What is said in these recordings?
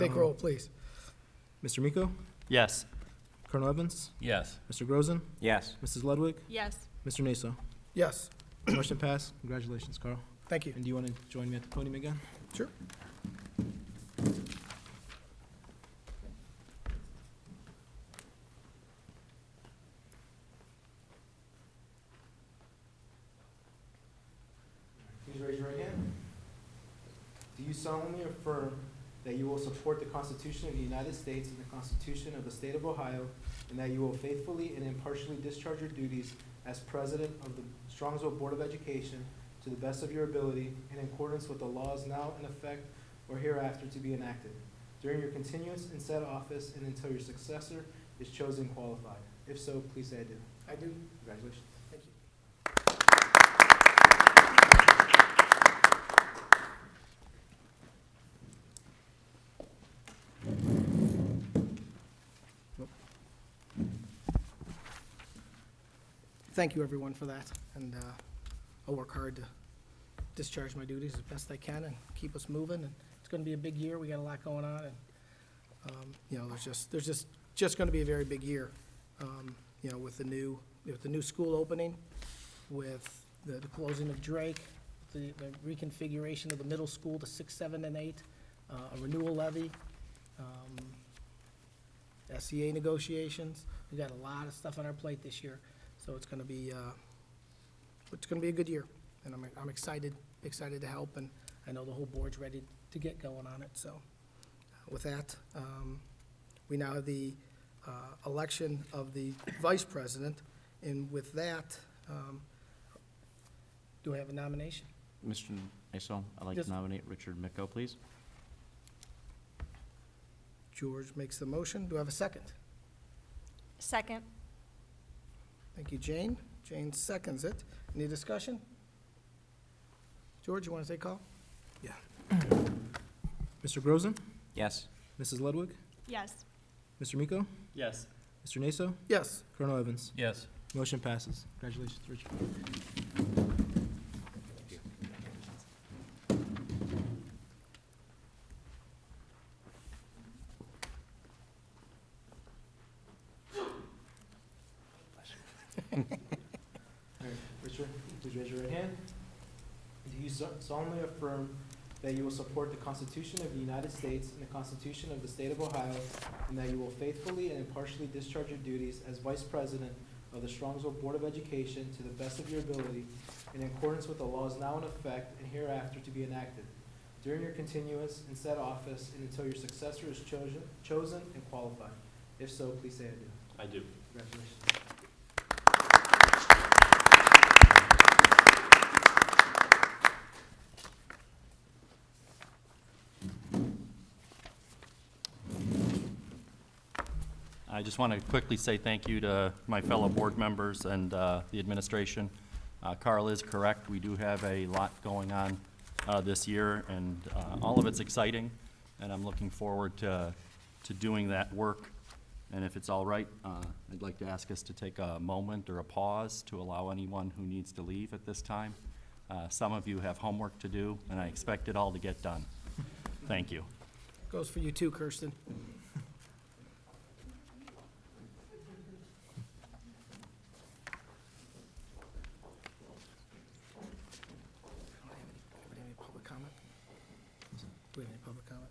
Take roll, please. Mr. Miko? Yes. Colonel Evans? Yes. Mr. Grozen? Yes. Mrs. Ludwig? Yes. Mr. Naso? Yes, Motion passed. Congratulations, Carl. thank you. And do you want to join me at the podium again? Sure. Please raise your right hand. Do you solemnly affirm that you will support the Constitution of the United States and the Constitution of the State of Ohio, and that you will faithfully and impartially discharge your duties as President of the Strongsville Board of Education to the best of your ability in accordance with the laws now in effect or hereafter to be enacted, during your continuance in said office and until your successor is chosen and qualified? If so, please say I do. I do. Congratulations. Thank you. Thank you, everyone, for that, and I'll work hard to discharge my duties as best I can and keep us moving, and it's gonna be a big year, we got a lot going on, and, you know, there's just gonna be a very big year, you know, with the new school opening, with the closing of Drake, the reconfiguration of the middle school to 6, 7, and 8, a renewal levy, SEA negotiations. We've got a lot of stuff on our plate this year, so it's gonna be a good year, and I'm excited to help, and I know the whole board's ready to get going on it, so with that, we now have the election of the vice president, and with that, do I have a nomination? Mr. Naso, I'd like Yes. to nominate Richard Micko, please. George makes the motion. Do I have a second? Second. Thank you, Jane. Jane seconds it. Any discussion? George, you want to take call? Yeah. Mr. Grozen? Yes. Mrs. Ludwig? Yes. Mr. Miko? Yes. Mr. Naso? Yes. Colonel Evans? Yes. Motion passes. Congratulations, Richard. All right, Richard, please raise your right hand. Do you solemnly affirm that you will support the Constitution of the United States and the Constitution of the State of Ohio, and that you will faithfully and impartially discharge your duties as Vice President of the Strongsville Board of Education to the best of your ability in accordance with the laws now in effect and hereafter to be enacted, during your continuance in said office and until your successor is chosen and qualified? If so, please say I do. I do. Congratulations. I just want to quickly say thank you to my fellow board members and the administration. Carl is correct. We do have a lot going on this year, and all of it's exciting, and I'm looking forward to doing that work. And if it's all right, I'd like to ask us to take a moment or a pause to allow anyone who needs to leave at this time. Some of you have homework to do, and I expect it all to get done. Thank you. Goes for you too, Kirsten. Any public comment? Do we have any public comment?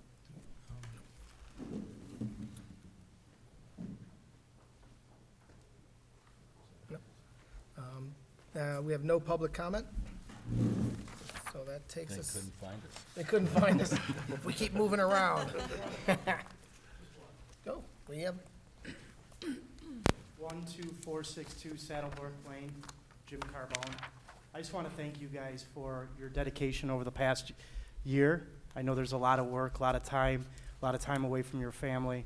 No. We have no public comment, so that takes us. They couldn't find us. They couldn't find us. If we keep moving around. Go, we have, 12462 Saddlebrook Lane, Jim Carbone. I just want to thank you guys for your dedication over the past year. I know there's a lot of work, a lot of time away from your family,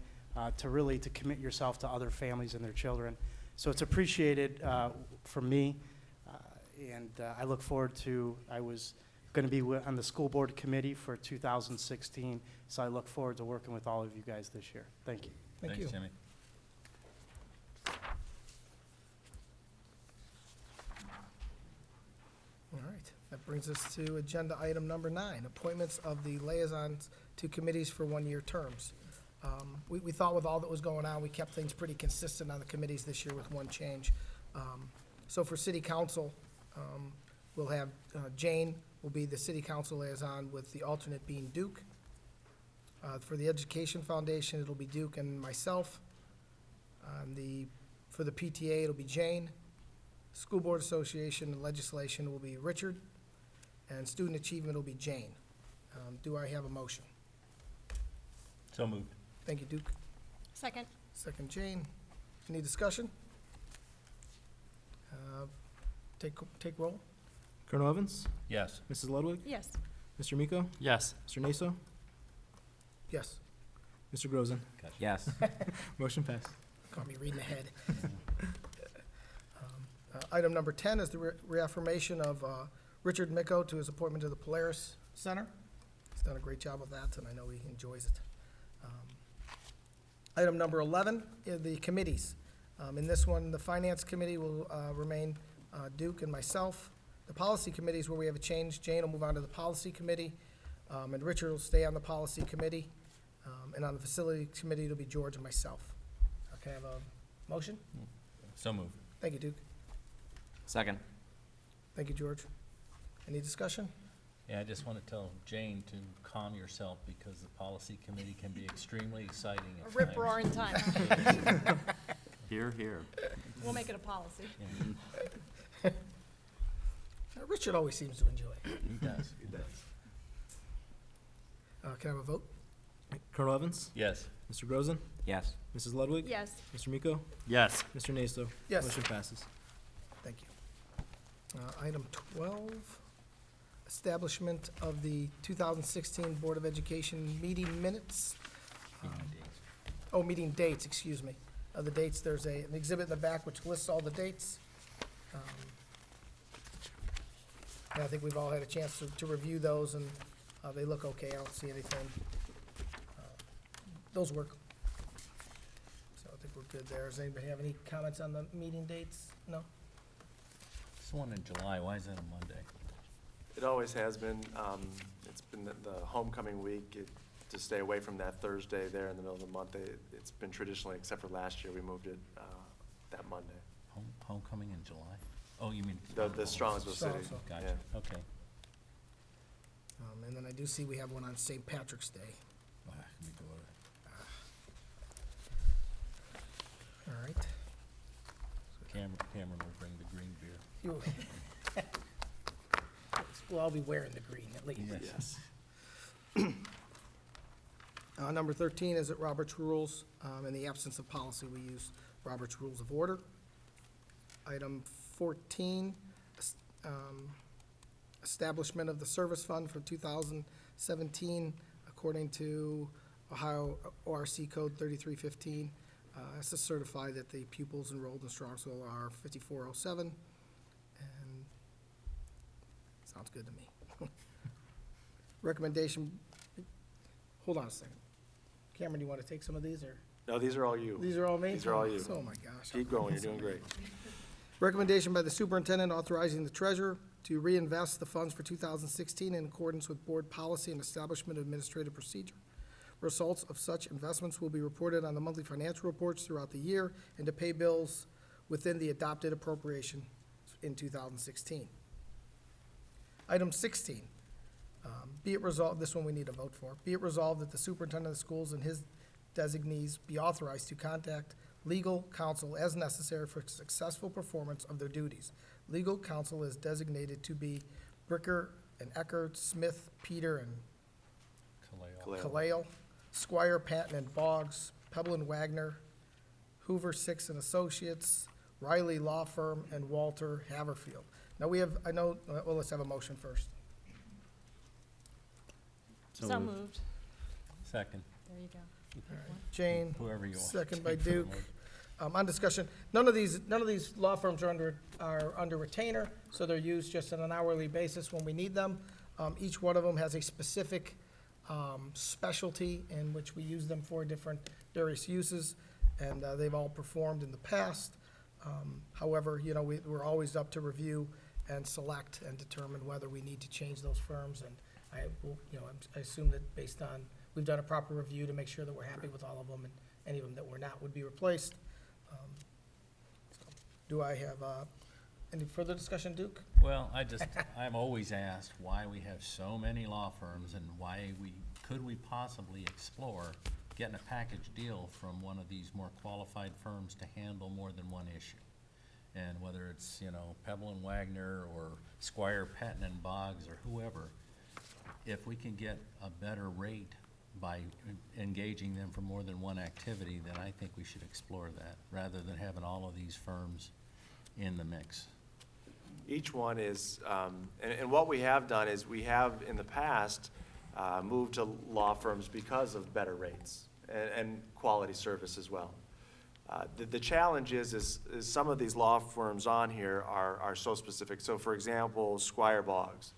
to commit yourself to other families and their children. So it's appreciated from me, and I look forward to, I was going to be on the school board committee for 2016, so I look forward to working with all of you guys this year. Thank you. thank you. Thanks, Jimmy. All right, that That brings us to agenda item number 9, appointments of the liaisons to committees for one-year terms. We thought with all that was going on, we kept things pretty consistent on the committees this year with one change. So for city council, we'll have Jane will be the city council liaison with the alternate being Duke. For the Education Foundation, it'll be Duke and myself. For the PTA, it'll be Jane. School Board Association and Legislation will be Richard. And Student Achievement will be Jane. Do I have a motion? So moved. Thank you, Duke. Second. Second, Jane. Any discussion? Take roll. Colonel Evans? Yes. Mrs. Ludwig? Yes. Mr. Miko? Yes. Mr. Naso? Yes. Mr. Grozen? Yes. Motion passed. Caught me reading ahead. Item number 10 is the reaffirmation of Richard Miko to his appointment to the Polaris Center. He's done a great job of that, and I know he enjoys it. Item number 11 is the committees. In this one, the Finance Committee will remain Duke and myself. The Policy Committees, where we have a change, Jane will move on to the Policy Committee, and Richard will stay on the Policy Committee. And on the Facility Committee, it'll be George and myself. Okay, I have a motion? So moved. Thank you, Duke. Second. Thank you, George. Any discussion? Yeah, I just want to tell Jane to calm yourself because the policy committee can be extremely exciting A at times. rip-roaring time. Here, here. We'll make it a policy. Yeah, Richard always seems to enjoy it. he does. He does. Can I have a vote? Colonel Evans? Yes. Mr. Grozen? Yes. Mrs. Ludwig? Yes. Mr. Miko? Yes. Mr. Naso? Yes. Motion passes. Thank you. Item 12, establishment of the 2016 Board of Education meeting minutes. Meeting dates, excuse me. The dates, there's an exhibit in the back which lists all the dates. And I think we've all had a chance to review those, and they look okay. I don't see anything. Those work. So I think we're good there. Does anybody have any comments on the meeting dates? No? It's the one in July. Why is that a Monday? It always has been. It's been the homecoming week, to stay away from that Thursday there in the middle of the month. It's been traditionally, except for last year, we moved it that Monday. Homecoming in July? Oh, you mean? The Strongsville City. Strongsville. Gotcha, Yeah. okay. And then I do see we have one on St. Patrick's Day. Let me go over All right. there. Cameron will bring the green beer. You- We'll all be wearing the green at least. Yes. Number 13 is at Robert's Rules. In the absence of policy, we use Robert's Rules of Order. Item 14, establishment of the service fund for 2017 according to Ohio ORC Code 3315. It's to certify that the pupils enrolled in Strongsville are 5407. And sounds good to me. Recommendation, hold on a second. Cameron, do you want to take some of these, or? No, these are all you. These are all me? These are all you. Oh, my gosh. Keep going, you're doing great. Recommendation by the superintendent authorizing the treasurer to reinvest the funds for 2016 in accordance with board policy and establishment of administrative procedure. Results of such investments will be reported on the monthly financial reports throughout the year and to pay bills within the adopted appropriation in 2016. Item 16, be it resolved, this one we need a vote for. Be it resolved that the superintendent of schools and his designees be authorized to contact legal counsel as necessary for successful performance of their duties. Legal counsel is designated to be Bricker and Eckert, Smith, Peter, and Kaleo. Kalale, Squire, Patton, and Boggs, Pebble and Wagner, Hoover, Six and Associates, Riley Law Firm, and Walter Haverfield. Now we have, well, let's have a motion first. So moved. Second, There you go. Jane, whoever you want. second by Duke. On discussion, none of these law firms are under retainer, so they're used just on an hourly basis when we need them. Each one of them has a specific specialty in which we use them for various uses, and they've all performed in the past. However, we're always up to review and select and determine whether we need to change those firms. And I will, I assume that based on, we've done a proper review to make sure that we're happy with all of them, and any of them that we're not would be replaced. So, do I have any further discussion, Duke? Well, I'm always asked why we have so many law firms and could we possibly explore getting a package deal from one of these more qualified firms to handle more than one issue. And whether it's, Pebble and Wagner or Squire, Patton and Boggs or whoever, if we can get a better rate by engaging them for more than one activity, then I think we should explore that, rather than having all of these firms in the mix. Each one is, and what we have done is we have in the past moved to law firms because of better rates and quality service as well. The challenge is some of these law firms on here are so specific. So for example, Squire Boggs,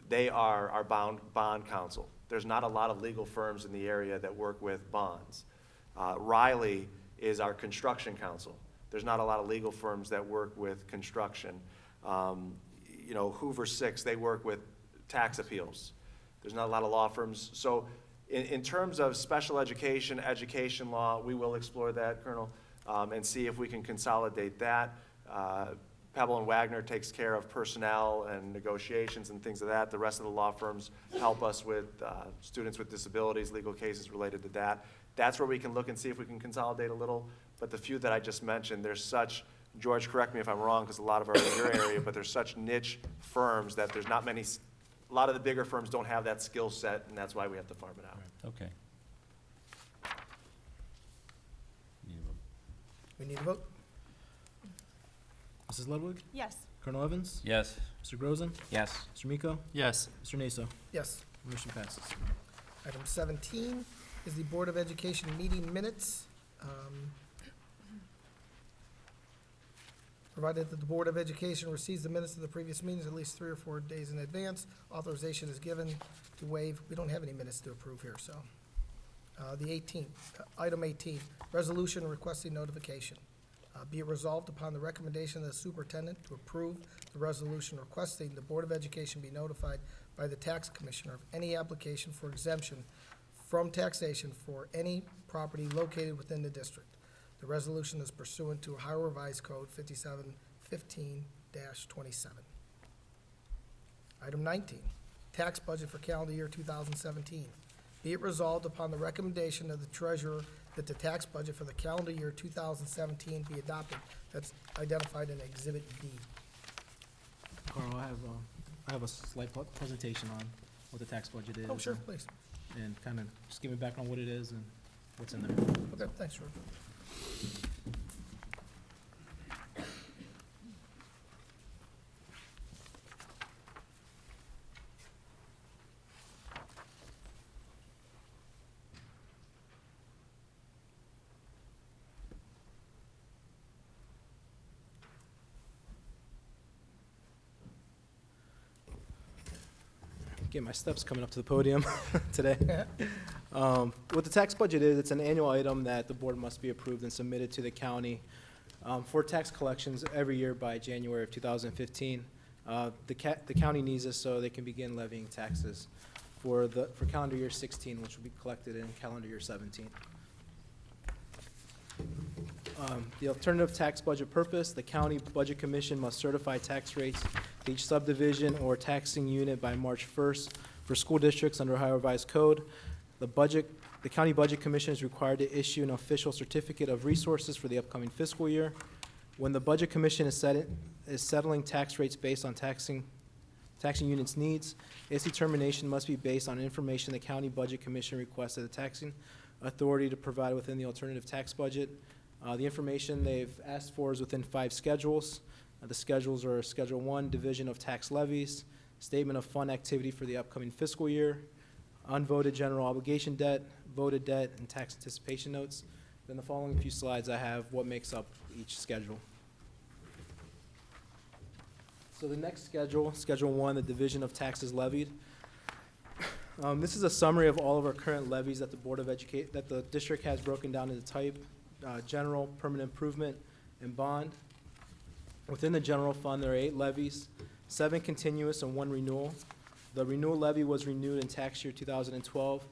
they are our bond counsel. There's not a lot of legal firms in the area that work with bonds. Riley is our construction counsel. There's not a lot of legal firms that work with construction. Hoover Six, they work with tax appeals. There's not a lot of law firms. So in terms of special education law, we will explore that, Colonel, and see if we can consolidate that. Pebble and Wagner takes care of personnel and negotiations and things of that. The rest of the law firms help us with students with disabilities, legal cases related to that. That's where we can look and see if we can consolidate a little. But the few that I just mentioned, there's such, George, correct me if I'm wrong, because a lot of are in your area, but there's such niche firms that there's not many, a lot of the bigger firms don't have that skill set, and that's why we have to farm it out. Okay. We need a vote? Mrs. Ludwig? Yes. Colonel Evans? Yes. Mr. Grozen? Yes. Mr. Miko? Yes. Mr. Naso? Yes. Motion passes. Item 17 is the Board of Education meeting minutes. Provided that the Board of Education receives the minutes of the previous meetings at least 3 or 4 days in advance, authorization is given to waive. We don't have any minutes to approve here, so. The 18th, item 18, resolution requesting notification. Be it resolved upon the recommendation of the superintendent to approve the resolution requesting the Board of Education be notified by the tax commissioner of any application for exemption from taxation for any property located within the district. The resolution is pursuant to Ohio Revised Code 5715-27. Item 19, tax budget for calendar year 2017. Be it resolved upon the recommendation of the treasurer that the tax budget for the calendar year 2017 be adopted. That's identified in Exhibit B. Carl, I have a slight presentation on what the tax budget is. Oh, sure, please. And kind of just give me back on what it is and what's in there. Okay, thanks, George. Get my steps coming up to the podium today. What the tax budget is, it's an annual item that the board must be approved and submitted to the county for tax collections every year by January of 2015. The county needs this so they can begin levying taxes for calendar year 16, which will be collected in calendar year 17. The alternative tax budget purpose, the county budget commission must certify tax rates to each subdivision or taxing unit by March 1st for school districts under Ohio Revised Code. The county budget commission is required to issue an official certificate of resources for the upcoming fiscal year. When the budget commission is settling tax rates based on taxing units' needs, its determination must be based on information the county budget commission requested the taxing authority to provide within the alternative tax budget. The information they've asked for is within 5 schedules. The schedules are Schedule 1, Division of Tax Levies, Statement of Fund Activity for the upcoming fiscal year, Unvoted General Obligation Debt, Voted Debt, and Tax Anticipation Notes. In the following few slides, I have what makes up each schedule. So the next schedule, Schedule 1, the Division of Taxes Levied. This is a summary of all of our current levies that that the district has broken down into type, general, permanent improvement, and bond. Within the general fund, there are 8 levies, 7 continuous and 1 renewal. The renewal levy was renewed in tax year 2012,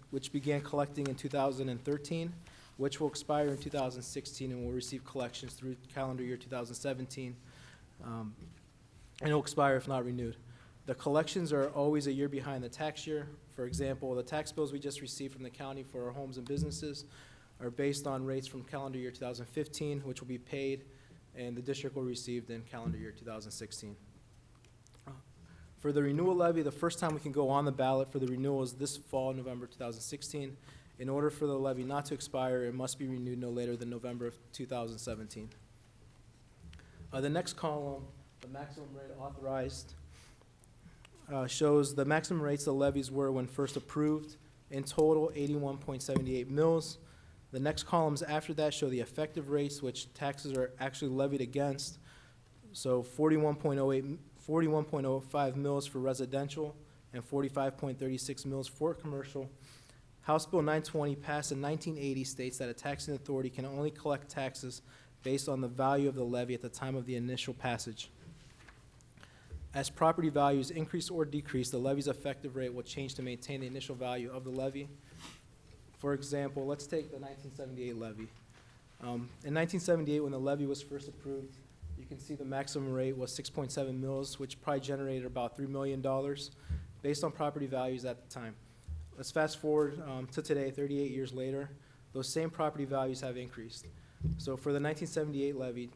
which began collecting in 2013, which will expire in 2016 and will receive collections through calendar year 2017, and it will expire if not renewed. The collections are always a year behind the tax year. For example, the tax bills we just received from the county for our homes and businesses are based on rates from calendar year 2015, which will be paid, and the district will receive in calendar year 2016. For the renewal levy, the first time we can go on the ballot for the renewal is this fall, November 2016. In order for the levy not to expire, it must be renewed no later than November of 2017. The next column, the maximum rate authorized, shows the maximum rates the levies were when first approved. In total, 81.78 mils. The next columns after that show the effective rates, which taxes are actually levied against. So 41.05 mils for residential and 45.36 mils for commercial. House Bill 920 passed in 1980 states that a taxing authority can only collect taxes based on the value of the levy at the time of the initial passage. As property values increase or decrease, the levy's effective rate will change to maintain the initial value of the levy. For example, let's take the 1978 levy. In 1978, when the levy was first approved, you can see the maximum rate was 6.7 mils, which probably generated about $3 million based on property values at the time. Let's fast forward to today, 38 years later. Those same property values have increased. So for the 1978 levy,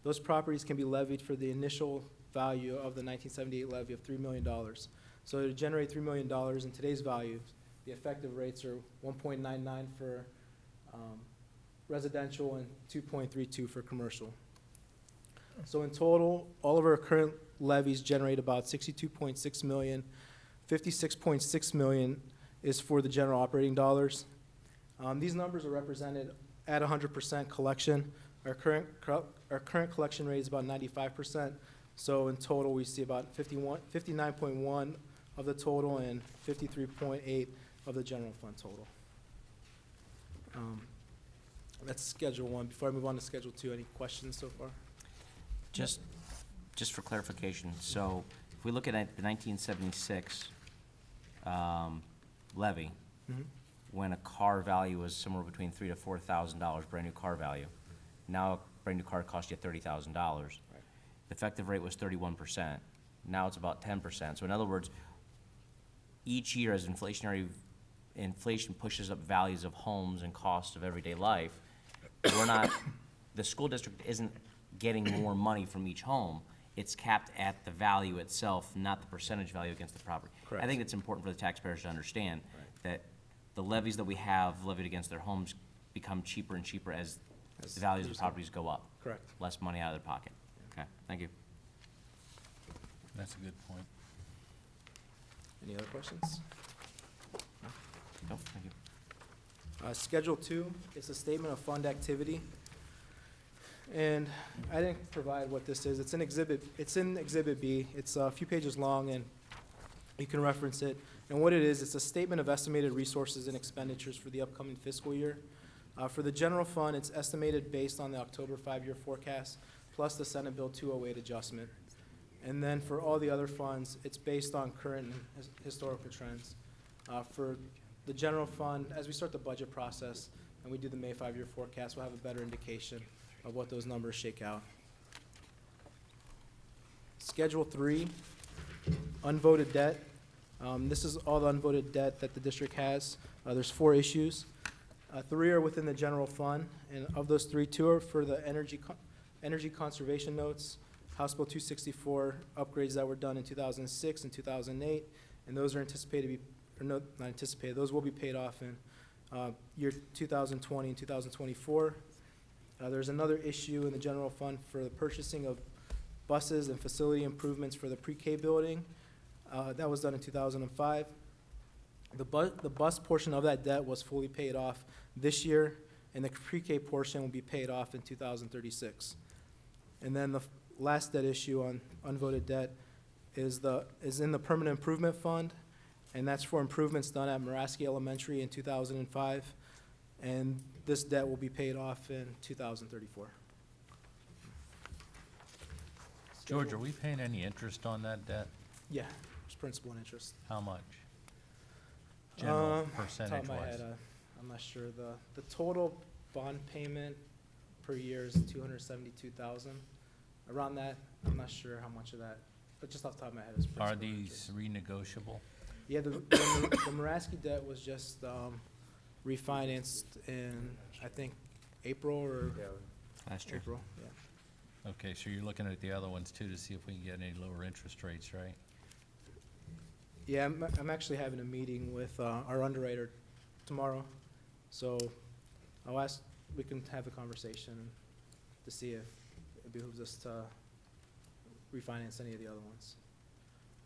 those properties can be levied for the initial value of the 1978 levy of $3 million. So to generate $3 million in today's value, the effective rates are 1.99 for residential and 2.32 for commercial. So in total, all of our current levies generate about 62.6 million. 56.6 million is for the general operating dollars. These numbers are represented at 100% collection. Our current collection rate is about 95%. So in total, we see about 59.1 of the total and 53.8 of the general fund total. That's Schedule 1. Before I move on to Schedule 2, any questions so far? Just for clarification, so if we look at the 1976 levy, Mhm. when a car value was somewhere between $3,000 to $4,000, brand new car value, now a brand new car costs you $30,000. Right. The effective rate was 31%. Now it's about 10%. So in other words, each year as inflation pushes up values of homes and costs of everyday life, the school district isn't getting more money from each home. It's capped at the value itself, not the percentage value against the property. Correct. I think it's important for the taxpayers to understand that the levies that we have levied against their homes become cheaper and cheaper as the values of the properties go up. Correct. Less money out of their pocket. Okay, thank you. That's a good point. Any other questions? No, thank you. Schedule 2 is a statement of fund activity. And I didn't provide what this is. It's in Exhibit B. It's a few pages long, and you can reference it. And what it is, it's a statement of estimated resources and expenditures for the upcoming fiscal year. For the general fund, it's estimated based on the October 5-year forecast, plus the Senate Bill 208 adjustment. And then for all the other funds, it's based on current and historical trends. For the general fund, as we start the budget process and we do the May 5-year forecast, we'll have a better indication of what those numbers shake out. Schedule 3, unvoted debt. This is all the unvoted debt that the district has. There's 4 issues. 3 are within the general fund, and of those 3, 2 are for the energy conservation notes, House Bill 264 upgrades that were done in 2006 and 2008, and those are anticipated to be, or no, not anticipated, those will be paid off in year 2020 and 2024. There's another issue in the general fund for the purchasing of buses and facility improvements for the pre-K building. That was done in 2005. The bus portion of that debt was fully paid off this year, and the pre-K portion will be paid off in 2036. And then the last debt issue on unvoted debt is in the permanent improvement fund, and that's for improvements done at Muraski Elementary in 2005. And this debt will be paid off in 2034. George, are we paying any interest on that debt? Yeah, it's principal and interest. How much? General Top of percentage my wise? head, I'm not sure. The total bond payment per year is 272,000. Around that, I'm not sure how much of that, but just off the top of my head is principal Are and these interest. renegotiable? Yeah, the Muraski debt was just refinanced in, I think, April or Last year. April, yeah. Okay, so you're looking at the other ones too to see if we can get any lower interest rates, right? Yeah, I'm actually having a meeting with our underwriter tomorrow, so I'll ask, we can have a conversation to see if it behooves us to refinance any of the other ones.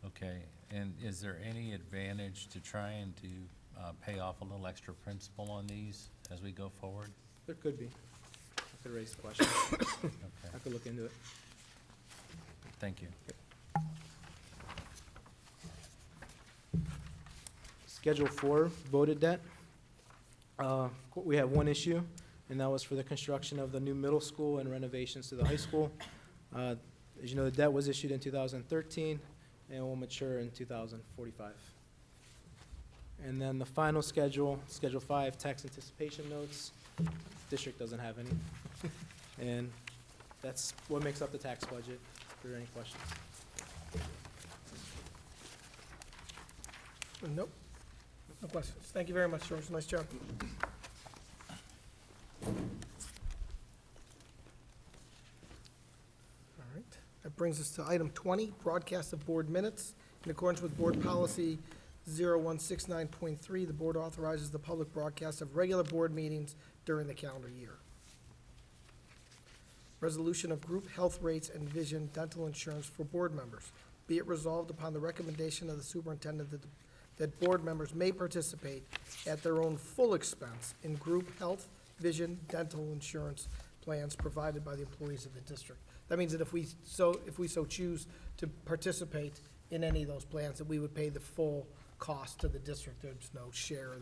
Okay, and is there any advantage to trying to pay off a little extra principal on these as we go forward? There could be. I could raise the question. Okay, I could look into it. thank you. Schedule 4, voted debt. We have one issue, and that was for the construction of the new middle school and renovations to the high school. As you know, the debt was issued in 2013 and will mature in 2045. And then the final schedule, Schedule 5, tax anticipation notes. District doesn't have any. And that's what makes up the tax budget. If there are any questions. Nope. No questions. Thank you very much, George. Nice job. All right. That brings us to item 20, broadcast of board minutes. In accordance with Board Policy 0169.3, the board authorizes the public broadcast of regular board meetings during the calendar year. Resolution of group health rates and vision dental insurance for board members. Be it resolved upon the recommendation of the superintendent that board members may participate at their own full expense in group health, vision, dental insurance plans provided by the employees of the district. That means that if we so choose to participate in any of those plans, that we would pay the full cost to the district. There's no share,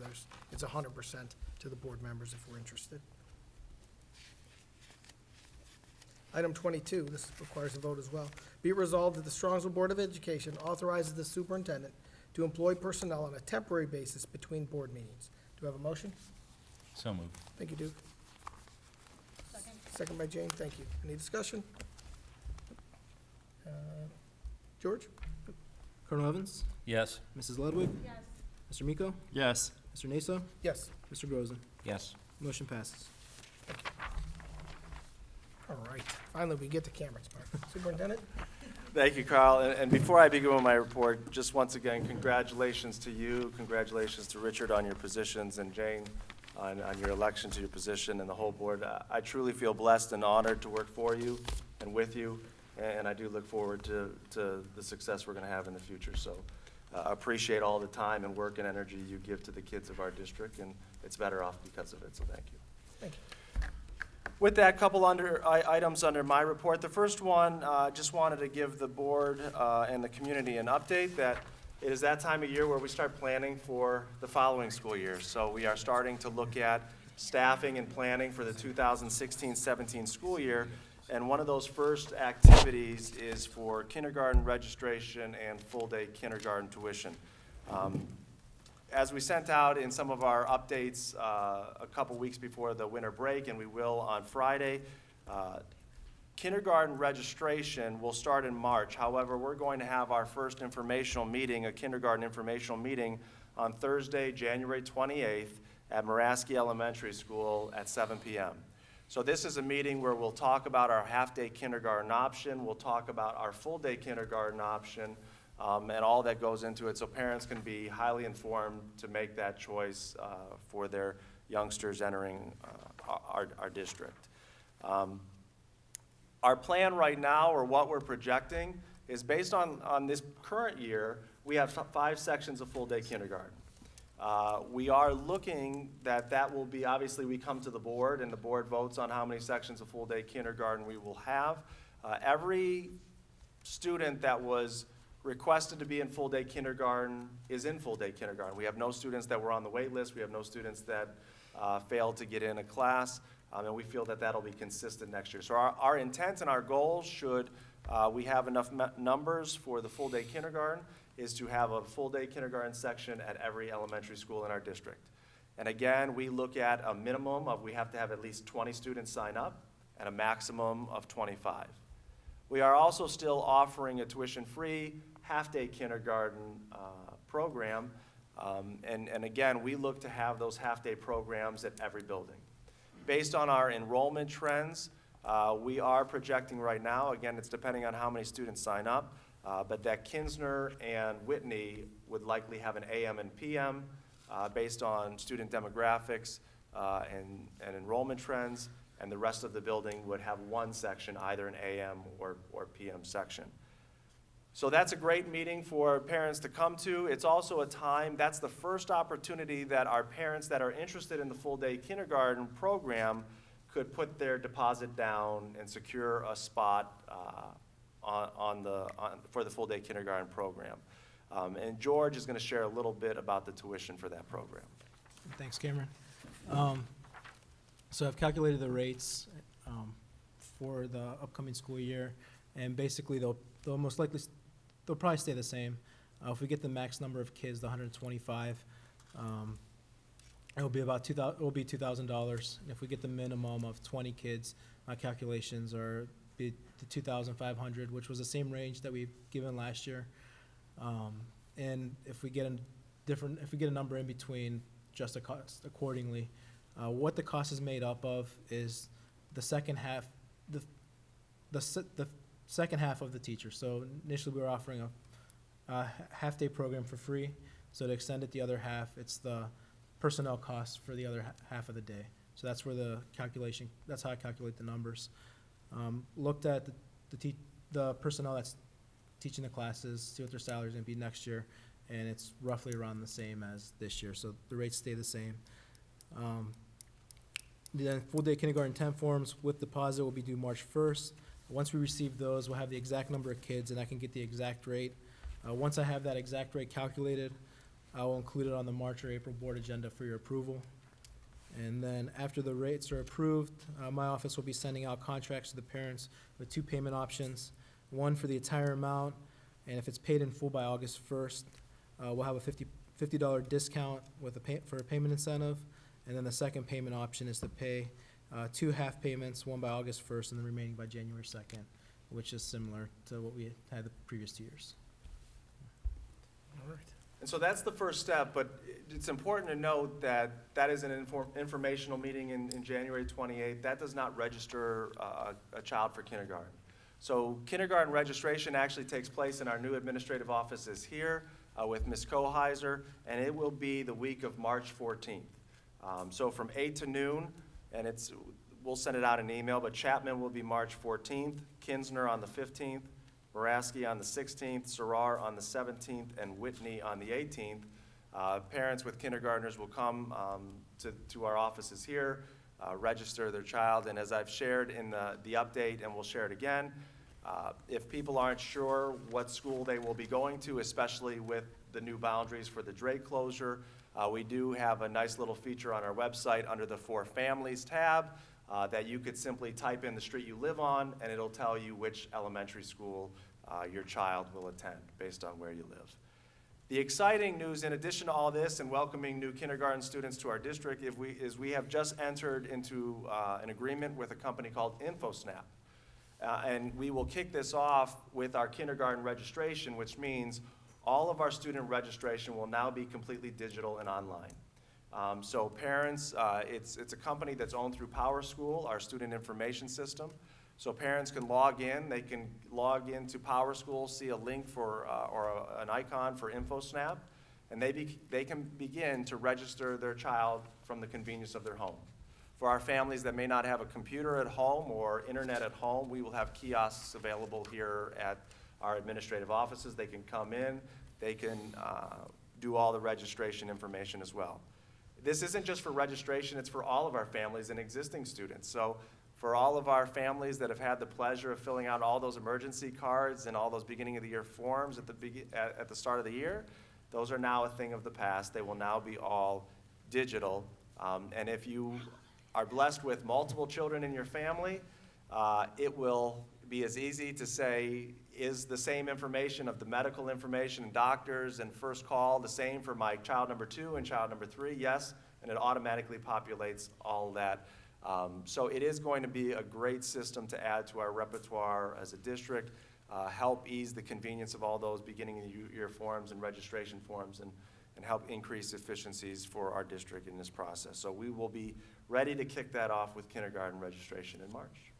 it's 100% to the board members if we're interested. Item 22, this requires a vote as well. Be it resolved that the Strongsville Board of Education authorizes the superintendent to employ personnel on a temporary basis between board meetings. Do I have a motion? So moved. Thank you, Duke. Second. Second by Jane, thank you. Any discussion? George? Colonel Evans? Yes. Mrs. Ludwig? Yes. Mr. Miko? Yes. Mr. Nasa? Yes. Mr. Grozen? Yes. Motion passes. All right, finally, we get to Cameron's part. Superintendent? Thank you, Carl. And before I begin with my report, just once again, congratulations to you, congratulations to Richard on your positions, and Jane on your election to your position, and the whole board. I truly feel blessed and honored to work for you and with you, and I do look forward to the success we're going to have in the future. So appreciate all the time and work and energy you give to the kids of our district, and it's better off because of it, so thank you. Thank you. With that, couple items under my report. The first one, just wanted to give the board and the community an update that it is that time of year where we start planning for the following school year. So we are starting to look at staffing and planning for the 2016-17 school year. And one of those first activities is for kindergarten registration and full-day kindergarten tuition. As we sent out in some of our updates a couple weeks before the winter break, and we will on Friday, kindergarten registration will start in March. However, we're going to have our first informational meeting, a kindergarten informational meeting, on Thursday, January 28th at Muraski Elementary School at 7 p.m. So this is a meeting where we'll talk about our half-day kindergarten option, we'll talk about our full-day kindergarten option, and all that goes into it, so parents can be highly informed to make that choice for their youngsters entering our district. Our plan right now, or what we're projecting, is based on this current year, we have 5 sections of full-day kindergarten. We are looking that will be, obviously we come to the board and the board votes on how many sections of full-day kindergarten we will have. Every student that was requested to be in full-day kindergarten is in full-day kindergarten. We have no students that were on the wait list. We have no students that failed to get in a class, and we feel that that'll be consistent next year. So our intent and our goal should we have enough numbers for the full-day kindergarten, is to have a full-day kindergarten section at every elementary school in our district. And again, we look at a minimum of, we have to have at least 20 students sign up, and a maximum of 25. We are also still offering a tuition-free half-day kindergarten program. And again, we look to have those half-day programs at every building. Based on our enrollment trends, we are projecting right now, again, it's depending on how many students sign up, but that Kinsner and Whitney would likely have an AM and PM based on student demographics and enrollment trends, and the rest of the building would have one section, either an AM or PM section. So that's a great meeting for parents to come to. It's also a time, that's the first opportunity that our parents that are interested in the full-day kindergarten program could put their deposit down and secure a spot for the full-day kindergarten program. And George is going to share a little bit about the tuition for that program. Thanks, Cameron. So I've calculated the rates for the upcoming school year, and basically they'll most likely, they'll probably stay the same. If we get the max number of kids, the 125, it'll be about $2,000. And if we get the minimum of 20 kids, my calculations are the 2,500, which was the same range that we've given last year. And if we get a number in between, just a cost accordingly. What the cost is made up of is the second half, the second half of the teacher. So initially we were offering a half-day program for free. So to extend it the other half, it's the personnel costs for the other half of the day. So that's where the calculation, that's how I calculate the numbers. Looked at the personnel that's teaching the classes, see what their salary is going to be next year, and it's roughly around the same as this year. So the rates stay the same. The full-day kindergarten 10 forms with deposit will be due March 1st. Once we receive those, we'll have the exact number of kids, and I can get the exact rate. Once I have that exact rate calculated, I will include it on the March or April board agenda for your approval. And then after the rates are approved, my office will be sending out contracts to the parents with 2 payment options, one for the entire amount, and if it's paid in full by August 1st, we'll have a $50 discount with for a payment incentive. And then the second payment option is to pay 2 half payments, one by August 1st and the remaining by January 2nd, which is similar to what we had the previous 2 years. All right. And so that's the first step, but it's important to note that that is an informational meeting in January 28th. That does not register a child for kindergarten. So kindergarten registration actually takes place in our new administrative offices here with Ms. Koheiser, and it will be the week of March 14th. So from 8 to noon, and we'll send it out in email, but Chapman will be March 14th, Kinsner on the 15th, Moraski on the 16th, Sarar on the 17th, and Whitney on the 18th. Parents with kindergartners will come to our offices here, register their child, and as I've shared in the update, and we'll share it again, if people aren't sure what school they will be going to, especially with the new boundaries for the Drake closure, we do have a nice little feature on our website under the For Families tab that you could simply type in the street you live on, and it'll tell you which elementary school your child will attend based on where you live. The exciting news, in addition to all this and welcoming new kindergarten students to our district, is we have just entered into an agreement with a company called InfoSnap. And we will kick this off with our kindergarten registration, which means all of our student registration will now be completely digital and online. So parents, it's a company that's owned through PowerSchool, our student information system. So parents can log in, they can log into PowerSchool, see a link for, or an icon for InfoSnap, and they can begin to register their child from the convenience of their home. For our families that may not have a computer at home or internet at home, we will have kiosks available here at our administrative offices. They can come in, they can do all the registration information as well. This isn't just for registration, it's for all of our families and existing students. So for all of our families that have had the pleasure of filling out all those emergency cards and all those beginning of the year forms at the start of the year, those are now a thing of the past. They will now be all digital. And if you are blessed with multiple children in your family, It will be as easy to say, is the same information of the medical information and doctors and first call the same for my child number 2 and child number 3? Yes, and it automatically populates all that. So it is going to be a great system to add to our repertoire as a district, help ease the convenience of all those beginning of the year forms and registration forms, and help increase efficiencies for our district in this process. So we will be ready to kick that off with kindergarten registration in March.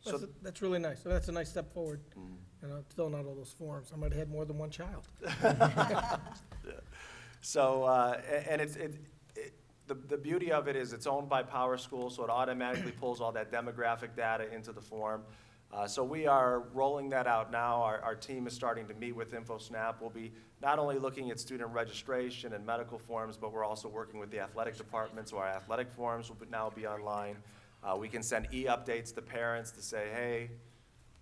So- That's really nice. So that's a nice step forward, Mhm. filling out all those forms. I might have had more than one child. So, and the beauty of it is it's owned by Power School, so it automatically pulls all that demographic data into the form. So we are rolling that out now. Our team is starting to meet with InfoSnap. We'll be not only looking at student registration and medical forms, but we're also working with the athletic department, so our athletic forms will now be online. We can send e-updates to parents to say, hey,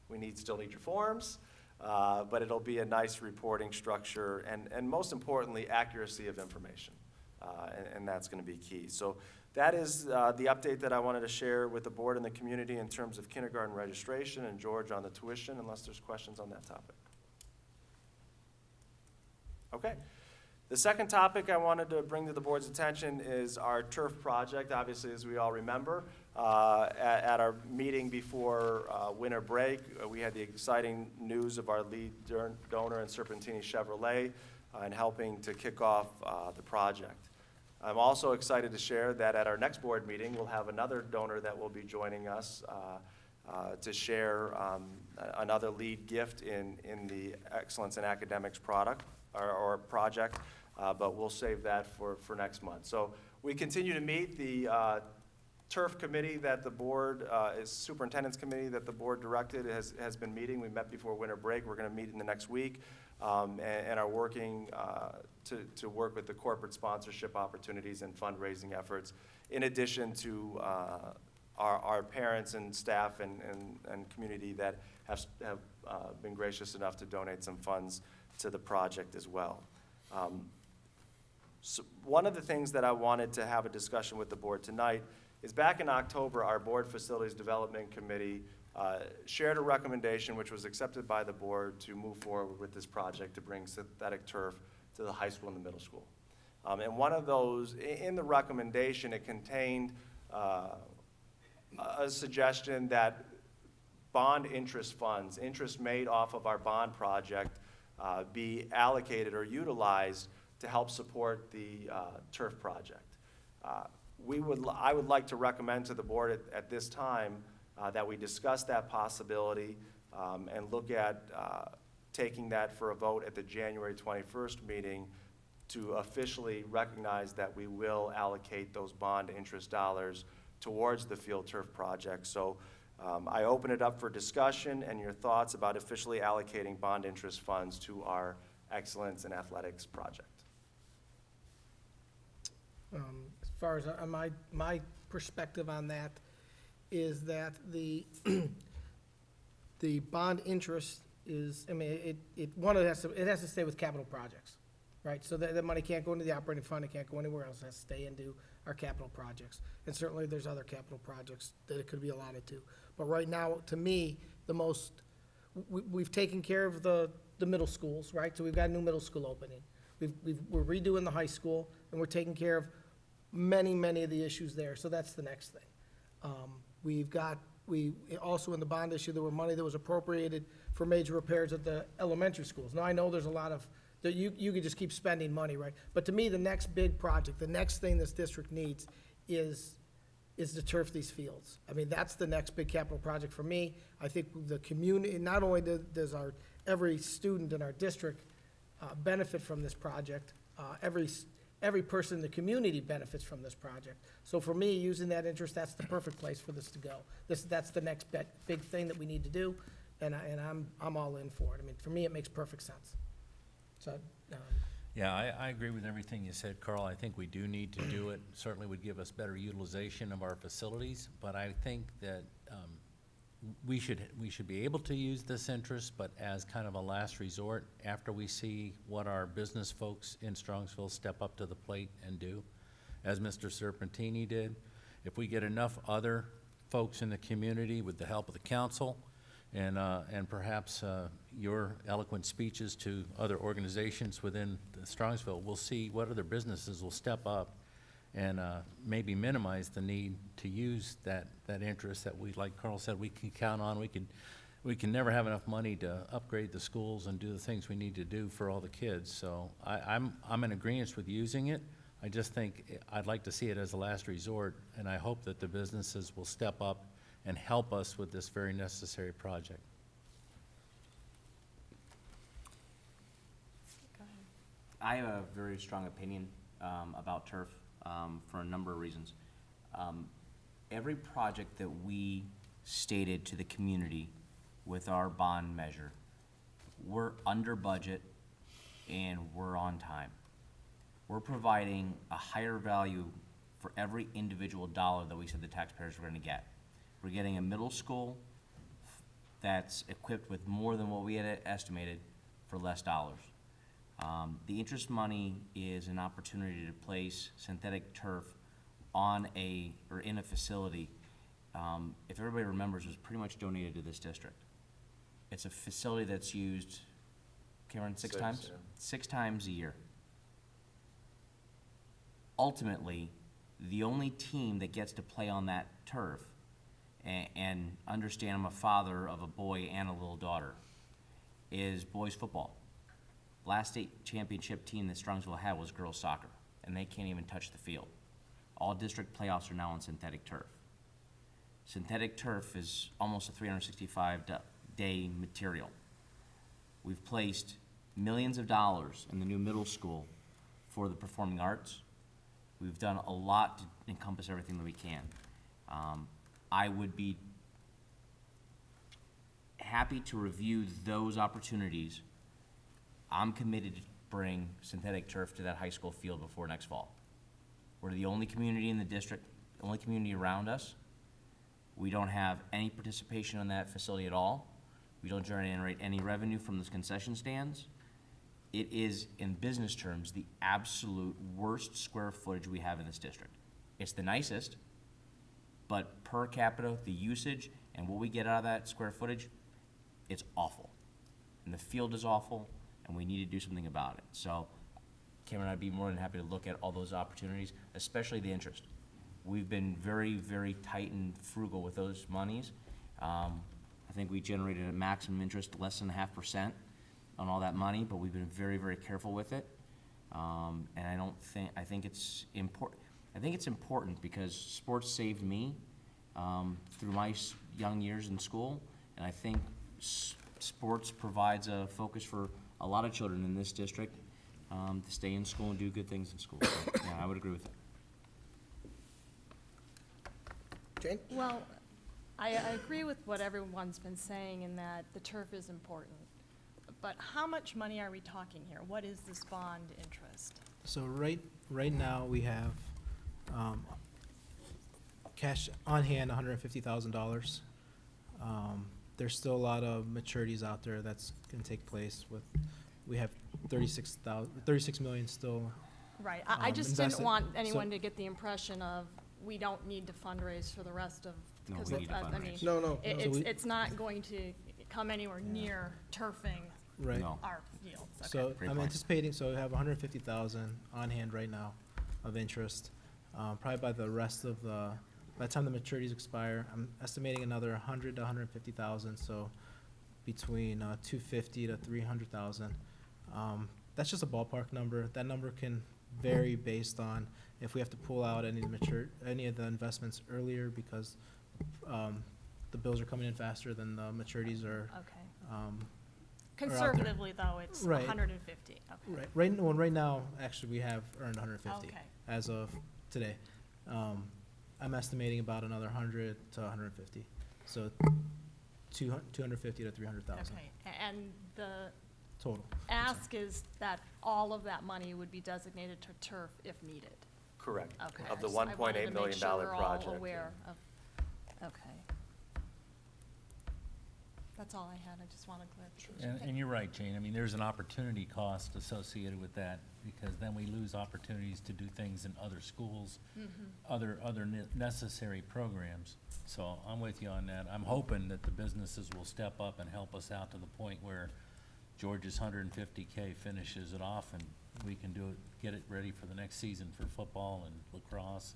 we still need your forms, but it'll be a nice reporting structure, and most importantly, accuracy of information, and that's going to be key. So that is the update that I wanted to share with the board and the community in terms of kindergarten registration, and George on the tuition, unless there's questions on that topic. Okay. The second topic I wanted to bring to the board's attention is our turf project. Obviously, as we all remember, at our meeting before winter break, we had the exciting news of our lead donor in Serpentini Chevrolet and helping to kick off the project. I'm also excited to share that at our next board meeting, we'll have another donor that will be joining us to share another lead gift in the Excellence in Academics product or project, but we'll save that for next month. So we continue to meet. The turf committee that the board, is superintendent's committee that the board directed has been meeting. We met before winter break. We're going to meet in the next week, and are working to work with the corporate sponsorship opportunities and fundraising efforts, in addition to our parents and staff and community that have been gracious enough to donate some funds to the project as well. So one of the things that I wanted to have a discussion with the board tonight is back in October, our Board Facilities Development Committee shared a recommendation which was accepted by the board to move forward with this project to bring synthetic turf to the high school and the middle school. And one of those, in the recommendation, it contained a suggestion that bond interest funds, interest made off of our bond project, be allocated or utilized to help support the turf project. I would like to recommend to the board at this time that we discuss that possibility and look at taking that for a vote at the January 21st meeting to officially recognize that we will allocate those bond interest dollars towards the field turf project. So I open it up for discussion and your thoughts about officially allocating bond interest funds to our Excellence in Athletics project. As far as my perspective on that is that the bond interest is, I mean, it has to stay with capital projects, right? So that money can't go into the operating fund, it can't go anywhere else, it has to stay into our capital projects. And certainly there's other capital projects that it could be allotted to. But right now, to me, we've taken care of the middle schools, right? So we've got a new middle school opening. We're redoing the high school, and we're taking care of many of the issues there. So that's the next thing. We also in the bond issue, there were money that was appropriated for major repairs at the elementary schools. Now, I know there's a lot of, that you could just keep spending money, right? But to me, the next big project, the next thing this district needs is to turf these fields. I mean, that's the next big capital project for me. I think the community, not only does every student in our district benefit from this project, every person in the community benefits from this project. So for me, using that interest, that's the perfect place for this to go. That's the next big thing that we need to do, and I'm all in for it. I mean, for me, it makes perfect sense. So, Yeah, I agree with everything you said, Carl. I think we do need to do it. Certainly would give us better utilization of our facilities, but I think that we should be able to use this interest, but as kind of a last resort after we see what our business folks in Strongsville step up to the plate and do, as Mr. Serpentini did. If we get enough other folks in the community with the help of the council and perhaps your eloquent speeches to other organizations within Strongsville, we'll see what other businesses will step up and maybe minimize the need to use that interest that we, like Carl said, we can count on. We can never have enough money to upgrade the schools and do the things we need to do for all the kids. So I'm in agreement with using it. I just think I'd like to see it as a last resort, and I hope that the businesses will step up and help us with this very necessary project. Go ahead. I have a very strong opinion about turf for a number of reasons. Every project that we stated to the community with our bond measure, we're under budget and we're on time. We're providing a higher value for every individual dollar that we said the taxpayers were gonna get. We're getting a middle school that's equipped with more than what we had estimated for less dollars. The interest money is an opportunity to place synthetic turf on or in a facility. If everybody remembers, it was pretty much donated to this district. It's a facility that's used, Cameron, six times? Yeah. 6 times a year. Ultimately, the only team that gets to play on that turf, and understand I'm a father of a boy and a little daughter, is boys football. Last state championship team that Strongsville had was girls soccer, and they can't even touch the field. All district playoffs are now on synthetic turf. Synthetic turf is almost a 365-day material. We've placed millions of dollars in the new middle school for the performing arts. We've done a lot to encompass everything that we can. I would be happy to review those opportunities. I'm committed to bring synthetic turf to that high school field before next fall. We're the only community in the district, the only community around us. We don't have any participation in that facility at all. We don't generate any revenue from those concession stands. It is, in business terms, the absolute worst square footage we have in this district. It's the nicest, but per capita, the usage and what we get out of that square footage, it's awful. And the field is awful, and we need to do something about it. So, Cameron, I'd be more than happy to look at all those opportunities, especially the interest. We've been very, very tight and frugal with those monies. I think we generated a maximum interest less than 0.5% on all that money, but we've been very, very careful with it. And I think it's important. I think it's important because sports saved me through my young years in school, and I think sports provides a focus for a lot of children in this district to stay in school and do good things in school. So, yeah, I would agree with that. Jane? Well, I agree with what everyone's been saying in that the turf is important. But how much money are we talking here? What is this bond interest? So right now, we have cash on hand, $150,000. There's still a lot of maturities out there that's gonna take place with, we have 36 million still. Right, I just didn't invested. want So- anyone to get the impression of, we don't need to fundraise for the rest of, No, because we need to I mean, fundraise. No. it's not going to come anywhere near turfing Right. No. our fields. Okay. So Great I'm point. anticipating, so we have 150,000 on hand right now of interest. Probably by the time the maturities expire, I'm estimating another 100 to 150,000, so between 250 to 300,000. That's just a ballpark number. That number can vary based on if we have to pull out any of the investments earlier because the bills are coming in faster than the maturities are. Okay. Conservatively, though, it's Right. 150, okay. Right now, actually, we have earned 150 Okay. as of today. I'm estimating about another 100 to 150, so 250 to 300,000 Okay, and the total. ask is that all of that money would be designated to turf if needed. Correct. Okay. Of the I wanted to $1.8 make million sure we're all project. aware of, okay. That's all I had. I just wanted clarification. And you're right, Jane. I mean, there's an opportunity cost associated with that, because then we lose opportunities to do things in other schools, other necessary programs. So I'm with you on that. I'm hoping that the businesses will step up and help us out to the point where George's 150K finishes it off, and we can get it ready for the next season for football and lacrosse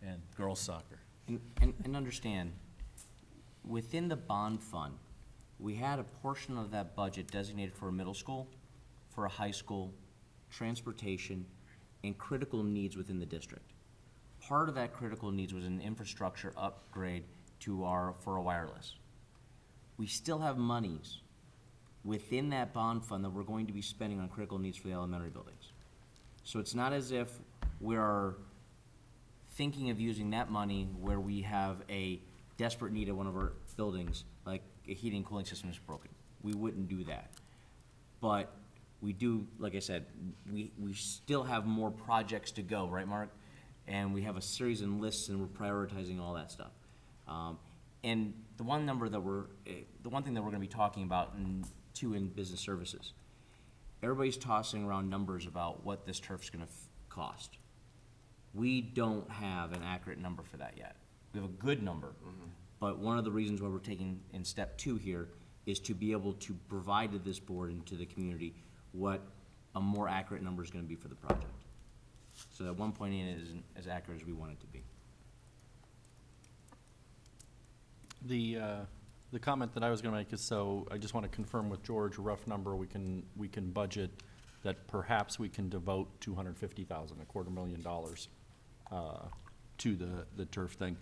and girls soccer. And understand, within the bond fund, we had a portion of that budget designated for a middle school, for a high school, transportation, and critical needs within the district. Part of that critical needs was an infrastructure upgrade for a wireless. We still have monies within that bond fund that we're going to be spending on critical needs for the elementary buildings. So it's not as if we're thinking of using that money where we have a desperate need at one of our buildings, like a heating and cooling system is broken. We wouldn't do that. But we do, like I said, we still have more projects to go, right, Mark? And we have a series and lists, and we're prioritizing all that stuff. And the one thing that we're gonna be talking about in business services, everybody's tossing around numbers about what this turf's gonna cost. We don't have an accurate number for that yet. We have a good number, but one of the reasons why we're taking in step 2 here is to be able to provide to this board and to the community what a more accurate number is gonna be for the project. So that 1.8 isn't as accurate as we want it to be. The comment that I was gonna make is, so I just wanna confirm with George, a rough number, we can budget that perhaps we can devote $250,000, $250,000, to the turf thing.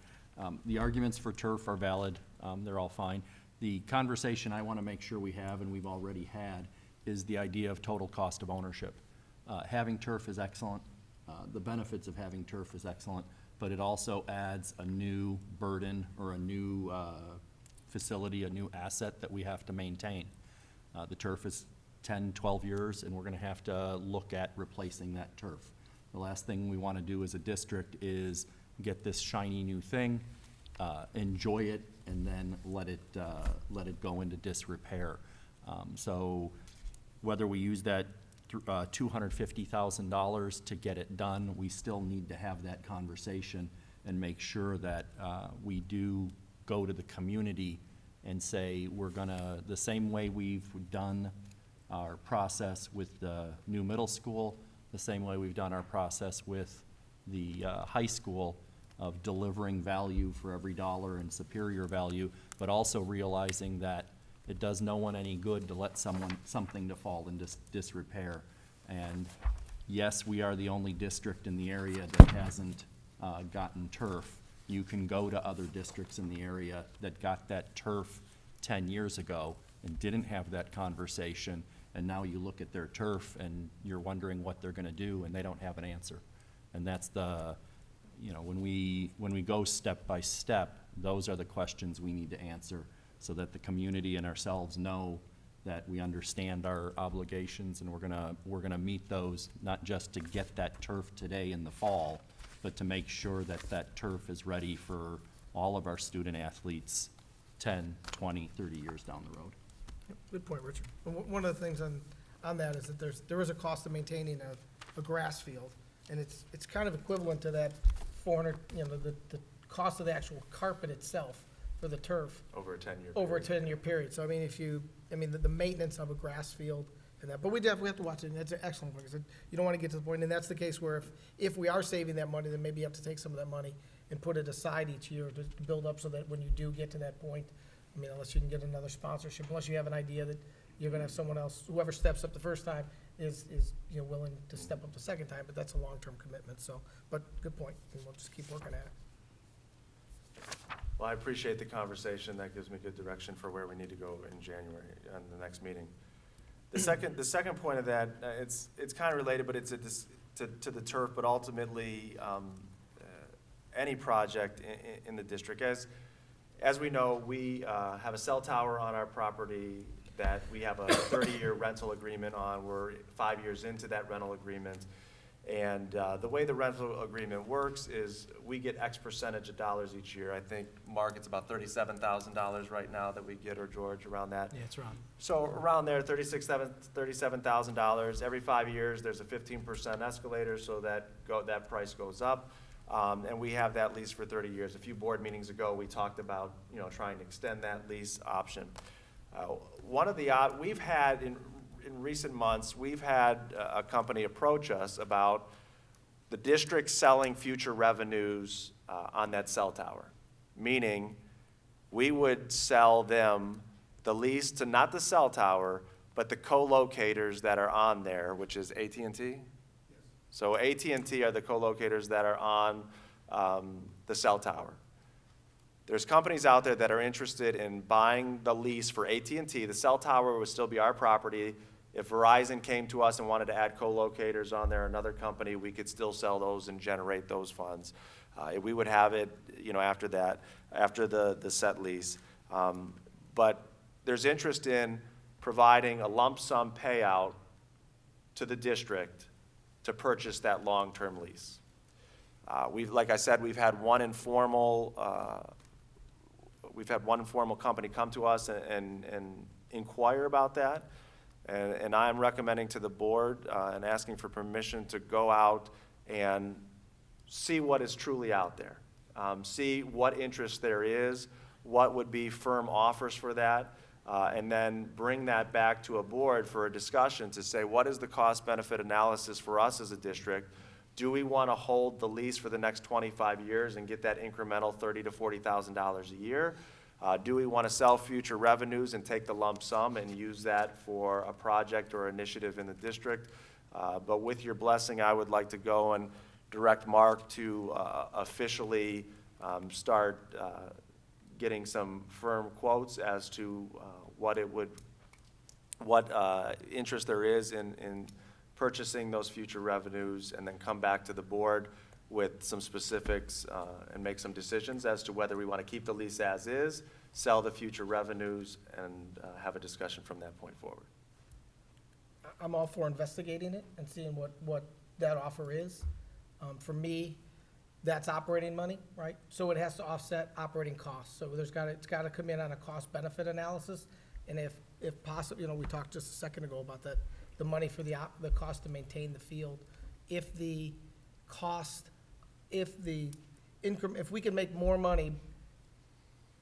The arguments for turf are valid, they're all fine. The conversation I wanna make sure we have, and we've already had, is the idea of total cost of ownership. Having turf is excellent, the benefits of having turf is excellent, but it also adds a new burden or a new facility, a new asset that we have to maintain. The turf is 10, 12 years, and we're gonna have to look at replacing that turf. The last thing we wanna do as a district is get this shiny new thing, enjoy it, and then let it go into disrepair. So whether we use that $250,000 to get it done, we still need to have that conversation and make sure that we do go to the community and say, we're gonna, the same way we've done our process with the new middle school, the same way we've done our process with the high school, of delivering value for every dollar and superior value, but also realizing that it does no one any good to let something to fall in disrepair. And yes, we are the only district in the area that hasn't gotten turf. You can go to other districts in the area that got that turf 10 years ago and didn't have that conversation, and now you look at their turf and you're wondering what they're gonna do, and they don't have an answer. And that's the, when we go step by step, those are the questions we need to answer, so that the community and ourselves know that we understand our obligations, and we're gonna meet those, not just to get that turf today in the fall, but to make sure that that turf is ready for all of our student athletes 10, 20, 30 years down the road. Yep, good point, Richard. And one of the things on that is that there is a cost of maintaining a grass field, and it's kind of equivalent to that 400, the cost of the actual carpet itself for the turf. Over a 10-year period. Over a 10-year period. So, I mean, the maintenance of a grass field and that, but we definitely have to watch it, and that's an excellent point. 'Cause you don't want to get to the point, and that's the case where if we are saving that money, then maybe you have to take some of that money and put it aside each year to build up, so that when you do get to that point, I mean, unless you can get another sponsorship, unless you have an idea that you're gonna have someone else, whoever steps up the first time is willing to step up the second time, but that's a long-term commitment, so, but good point, and we'll just keep working at it. Well, I appreciate the conversation. That gives me good direction for where we need to go in January on the next meeting. The second point of that, it's kind of related, but it's to the turf, but ultimately, any project in the district. As we know, we have a cell tower on our property that we have a 30-year rental agreement on. We're 5 years into that rental agreement. And the way the rental agreement works is we get X percentage of dollars each year. I think, Mark, it's about $37,000 right now that we get, or George, around that. Yeah, it's wrong. So around there, $37,000. Every 5 years, there's a 15% escalator, so that price goes up. And we have that lease for 30 years. A few board meetings ago, we talked about, trying to extend that lease option. One of the, we've had, in recent months, we've had a company approach us about the district selling future revenues on that cell tower. Meaning, we would sell them the lease to not the cell tower, but the co-locators that are on there, which is AT&T? So AT&T are the co-locators that are on the cell tower. There's companies out there that are interested in buying the lease for AT&T. The cell tower would still be our property. If Verizon came to us and wanted to add co-locators on there, another company, we could still sell those and generate those funds. We would have it, after that, after the set lease. But there's interest in providing a lump sum payout to the district to purchase that long-term lease. Like I said, we've had one informal company come to us and inquire about that. And I'm recommending to the board and asking for permission to go out and see what is truly out there. See what interest there is, what would be firm offers for that, and then bring that back to a board for a discussion to say, what is the cost-benefit analysis for us as a district? Do we want to hold the lease for the next 25 years and get that incremental $30,000 to $40,000 a year? Do we want to sell future revenues and take the lump sum and use that for a project or initiative in the district? But with your blessing, I would like to go and direct Mark to officially start getting some firm quotes as to what interest there is in purchasing those future revenues, and then come back to the board with some specifics and make some decisions as to whether we want to keep the lease as is, sell the future revenues, and have a discussion from that point forward. I'm all for investigating it and seeing what that offer is. For me, that's operating money, right? So it has to offset operating costs. So it's got to come in on a cost-benefit analysis. And if possible, we talked just a second ago about that, the money for the cost to maintain the field. If we can make more money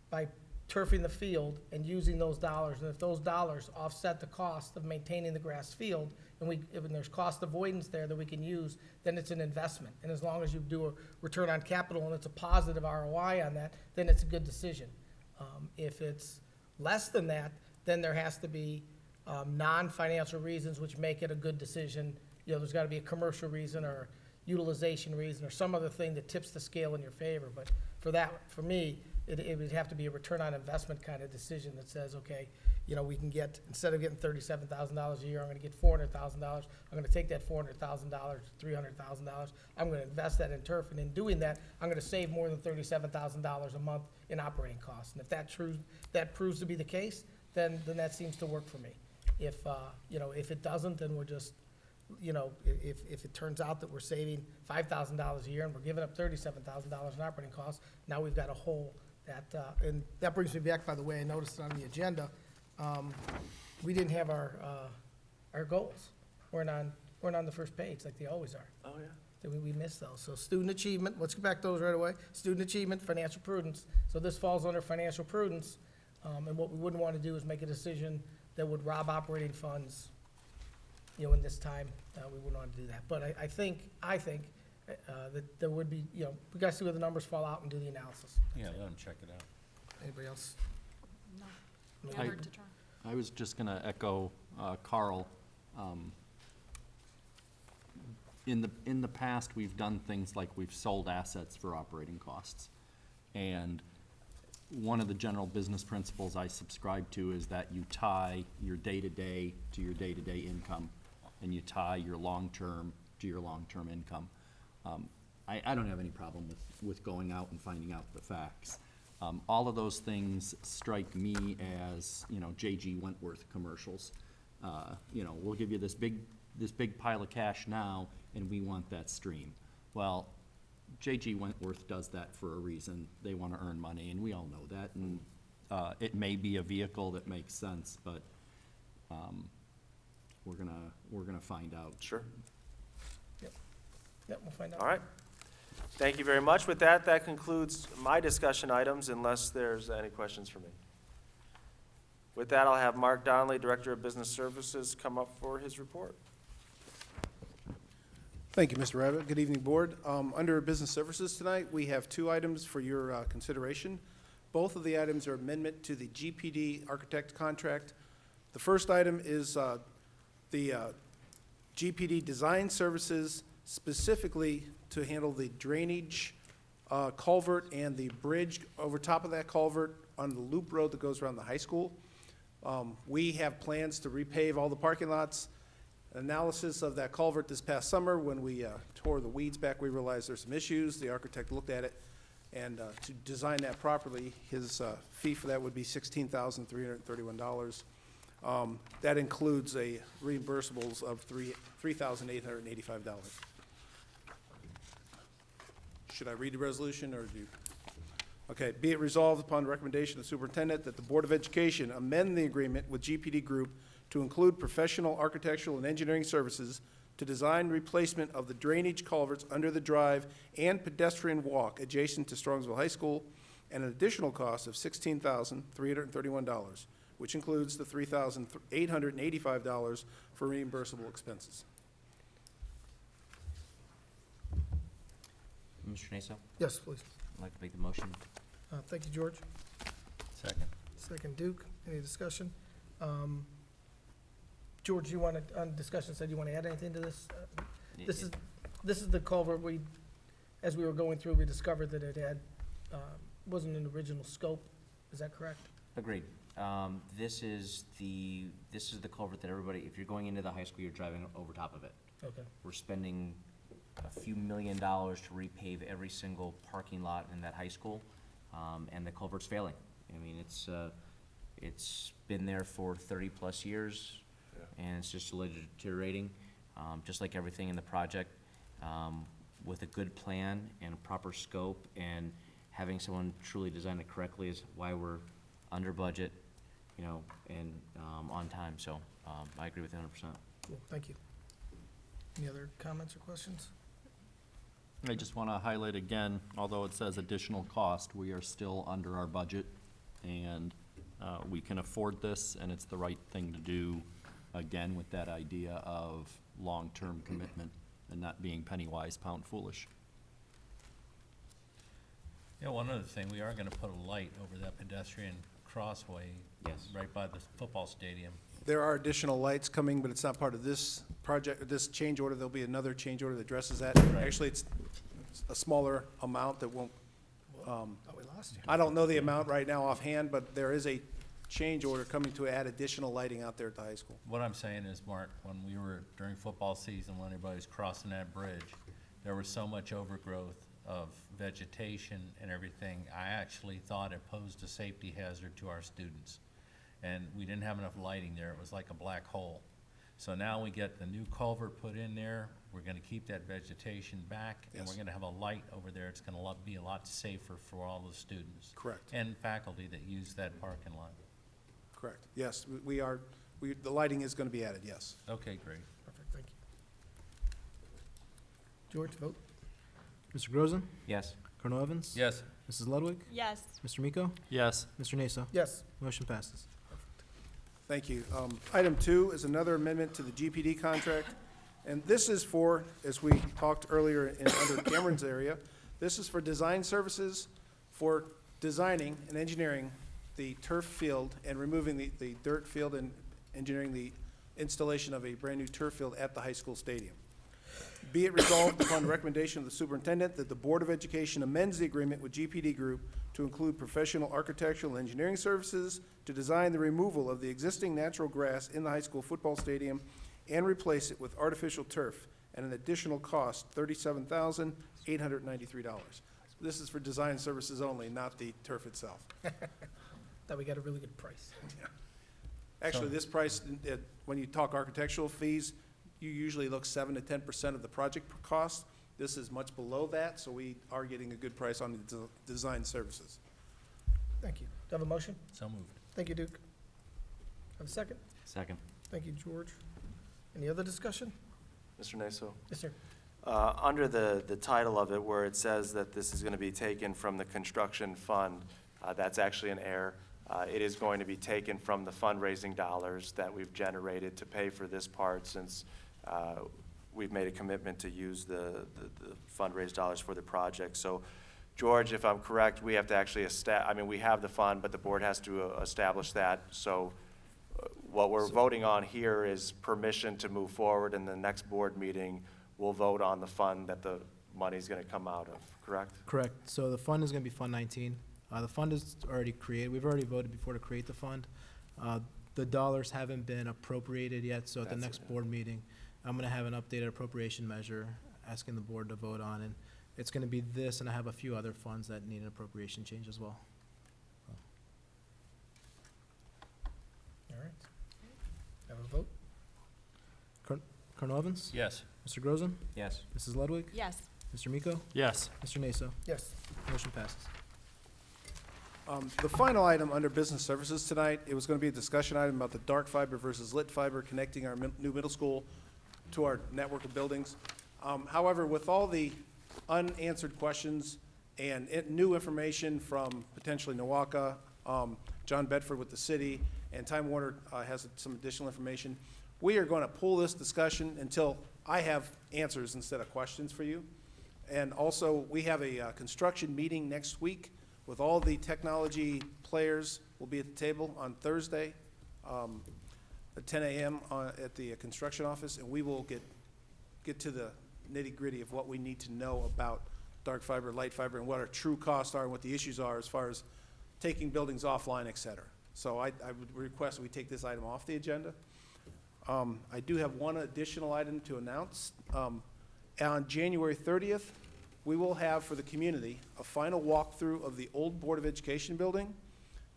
by turfing the field and using those dollars, and if those dollars offset the cost of maintaining the grass field, and if there's cost avoidance there that we can use, then it's an investment. And as long as you do a return on capital and it's a positive ROI on that, then it's a good decision. If it's less than that, then there has to be non-financial reasons which make it a good decision. There's got to be a commercial reason or utilization reason or some other thing that tips the scale in your favor. But for me, it would have to be a return on investment kind of decision that says, okay, we can get, instead of getting $37,000 a year, I'm going to get $400,000. I'm going to take that $400,000 to $300,000. I'm going to invest that in turf, and in doing that, I'm going to save more than $37,000 a month in operating costs. And if that proves to be the case, then that seems to work for me. If it doesn't, then we're just, if it turns out that we're saving $5,000 a year and we're giving up $37,000 in operating costs, now we've got a hole that, and that brings me back, by the way, I noticed it on the agenda. We didn't have our goals. We're not on the first page like they always are. Oh, yeah. We missed those. So student achievement, let's get back to those right away. Student achievement, financial prudence. So this falls under financial prudence. And what we wouldn't want to do is make a decision that would rob operating funds, in this time. We wouldn't want to do that. But I think that there would be, we got to see where the numbers fall out and do the analysis. Yeah, let them check it out. Anybody else? No. I- Never to try. I was just going to echo Carl. In the past, we've done things like we've sold assets for operating costs. And one of the general business principles I subscribe to is that you tie your day-to-day to your day-to-day income, and you tie your long-term to your long-term income. I don't have any problem with going out and finding out the facts. All of those things strike me as, J.G. Wentworth commercials. We'll give you this big this big pile of cash now, and we want that stream. Well, J.G. Wentworth does that for a reason. They want to earn money, and we all know that. And it may be a vehicle that makes sense, but we're gonna find out. Sure. Yep, we'll find out. All right. Thank you very much. With that, that concludes my discussion items, unless there's any questions for me. With that, I'll have Mark Donnelly, Director of Business Services, come up for his report. Thank you, Mr. Rabbit. Good evening, Board. Under Business Services tonight, we have two items for your consideration. Both of the items are amendment to the GPD architect contract. The first item is the GPD design services specifically to handle the drainage culvert and the bridge over top of that culvert on the loop road that goes around the high school. We have plans to repave all the parking lots. Analysis of that culvert this past summer, when we tore the weeds back, we realized there's some issues. The architect looked at it, and to design that properly, his fee for that would be $16,331. That includes a reimbursables of $3,885. Should I read the resolution, or do you? Okay, be it resolved upon recommendation of the superintendent that the Board of Education amend the agreement with GPD Group to include professional architectural and engineering services to design replacement of the drainage culverts under the drive and pedestrian walk adjacent to Strongsville High School, and an additional cost of $16,331, which includes the $3,885 for reimbursable expenses. Mr. Naso, Yes, please. I'd like to make the motion. Thank you, George. Second. Second, Duke. Any discussion? George, you wanted, on discussion, said you want to add anything to this? This is the culvert as we were going through, we discovered that it had, wasn't an original scope. Is that correct? Agreed. This is the culvert that everybody, if you're going into the high school, you're driving over top of it. Okay. We're spending a few $1 million to repave every single parking lot in that high school, and the culvert's failing. I mean, it's been there for 30-plus years, and it's just slowly deteriorating, just like everything in the project. With a good plan and a proper scope, and having someone truly design it correctly is why we're under budget, and on time. So I agree with you 100%. Cool, thank you. Any other comments or questions? I just want to highlight again, although it says additional cost, we are still under our budget, and we can afford this, and it's the right thing to do, again, with that idea of long-term commitment and not being penny-wise, pound-foolish. Yeah, one other thing, we are gonna put a light over that pedestrian crossway. Yes. Right by the football stadium. There are additional lights coming, but it's not part of this project, this change order. There'll be another change order that addresses that. Right. Actually, it's a smaller amount that won't, Oh, we lost you. I don't know the amount right now offhand, but there is a change order coming to add additional lighting out there at the high school. What I'm saying is, Mark, when we were during football season, when everybody was crossing that bridge, there was so much overgrowth of vegetation and everything. I actually thought it posed a safety hazard to our students. And we didn't have enough lighting there. It was like a black hole. So now we get the new culvert put in there. We're gonna keep that vegetation back, and we're Yes. gonna have a light over there. It's gonna be a lot safer for all the students. Correct. And faculty that use that parking lot. Correct. Yes, the lighting is going to be added, yes. Okay, great. Perfect, thank you. George, vote? Mr. Grozen? Yes. Colonel Evans? Yes. Mrs. Ludwig? Yes. Mr. Miko? Yes. Mr. Naso? Yes. Motion passes. Thank you. Item 2 is another amendment to the GPD contract, and this is for, as we talked earlier under Cameron's area, this is for design services for designing and engineering the turf field and removing the dirt field and engineering the installation of a brand-new turf field at the high school stadium. Be it resolved upon recommendation of the superintendent that the Board of Education amends the agreement with GPD Group to include professional architectural and engineering services to design the removal of the existing natural grass in the high school football stadium and replace it with artificial turf at an additional cost, $37,893. This is for design services only, not the turf itself. Thought we got a really good price. Actually, this price, when you talk architectural fees, you usually look 7 to 10% of the project cost. This is much below that, so we are getting a good price on the design services. Thank you. Do I have a motion? So moved. Thank you, Duke. Have a second? Second. Thank you, George. Any other discussion? Mr. Naso? Yes, sir. Under the title of it, where it says that this is going to be taken from the construction fund, that's actually an error. It is going to be taken from the fundraising dollars that we've generated to pay for this part, since we've made a commitment to use the fundraised dollars for the project. So, George, if I'm correct, we have to actually we have the fund, but the board has to establish that. So what we're voting on here is permission to move forward. In the next board meeting, we'll vote on the fund that the money's gonna come out of, correct? Correct. So the fund is gonna be Fund 19. The fund is already created. We've already voted before to create the fund. The dollars haven't been appropriated yet, so at the That's next it. board meeting, I'm gonna have an updated appropriation measure asking the board to vote on, and it's gonna be this, and I have a few other funds that need an appropriation change as well. All right. Have a vote? Colonel Evans? Yes. Mr. Grozen? Yes. Mrs. Ludwig? Yes. Mr. Miko? Yes. Mr. Naso? Yes. Motion passes. The final item under business services tonight, it was going to be a discussion item about the dark fiber versus lit fiber connecting our new middle school to our network of buildings. However, with all the unanswered questions and new information from potentially Nowaka, John Bedford with the city, and Time Warner has some additional information, we are going to pull this discussion until I have answers instead of questions for you. And also, we have a construction meeting next week with all the technology players. Will be at the table on Thursday at 10 a.m. At the construction office, and we will get to the nitty-gritty of what we need to know about dark fiber, light fiber, and what our true costs are and what the issues are as far as taking buildings offline, et cetera. So I would request that we take this item off the agenda. I do have one additional item to announce. On January 30th, we will have for the community a final walkthrough of the old Board of Education building.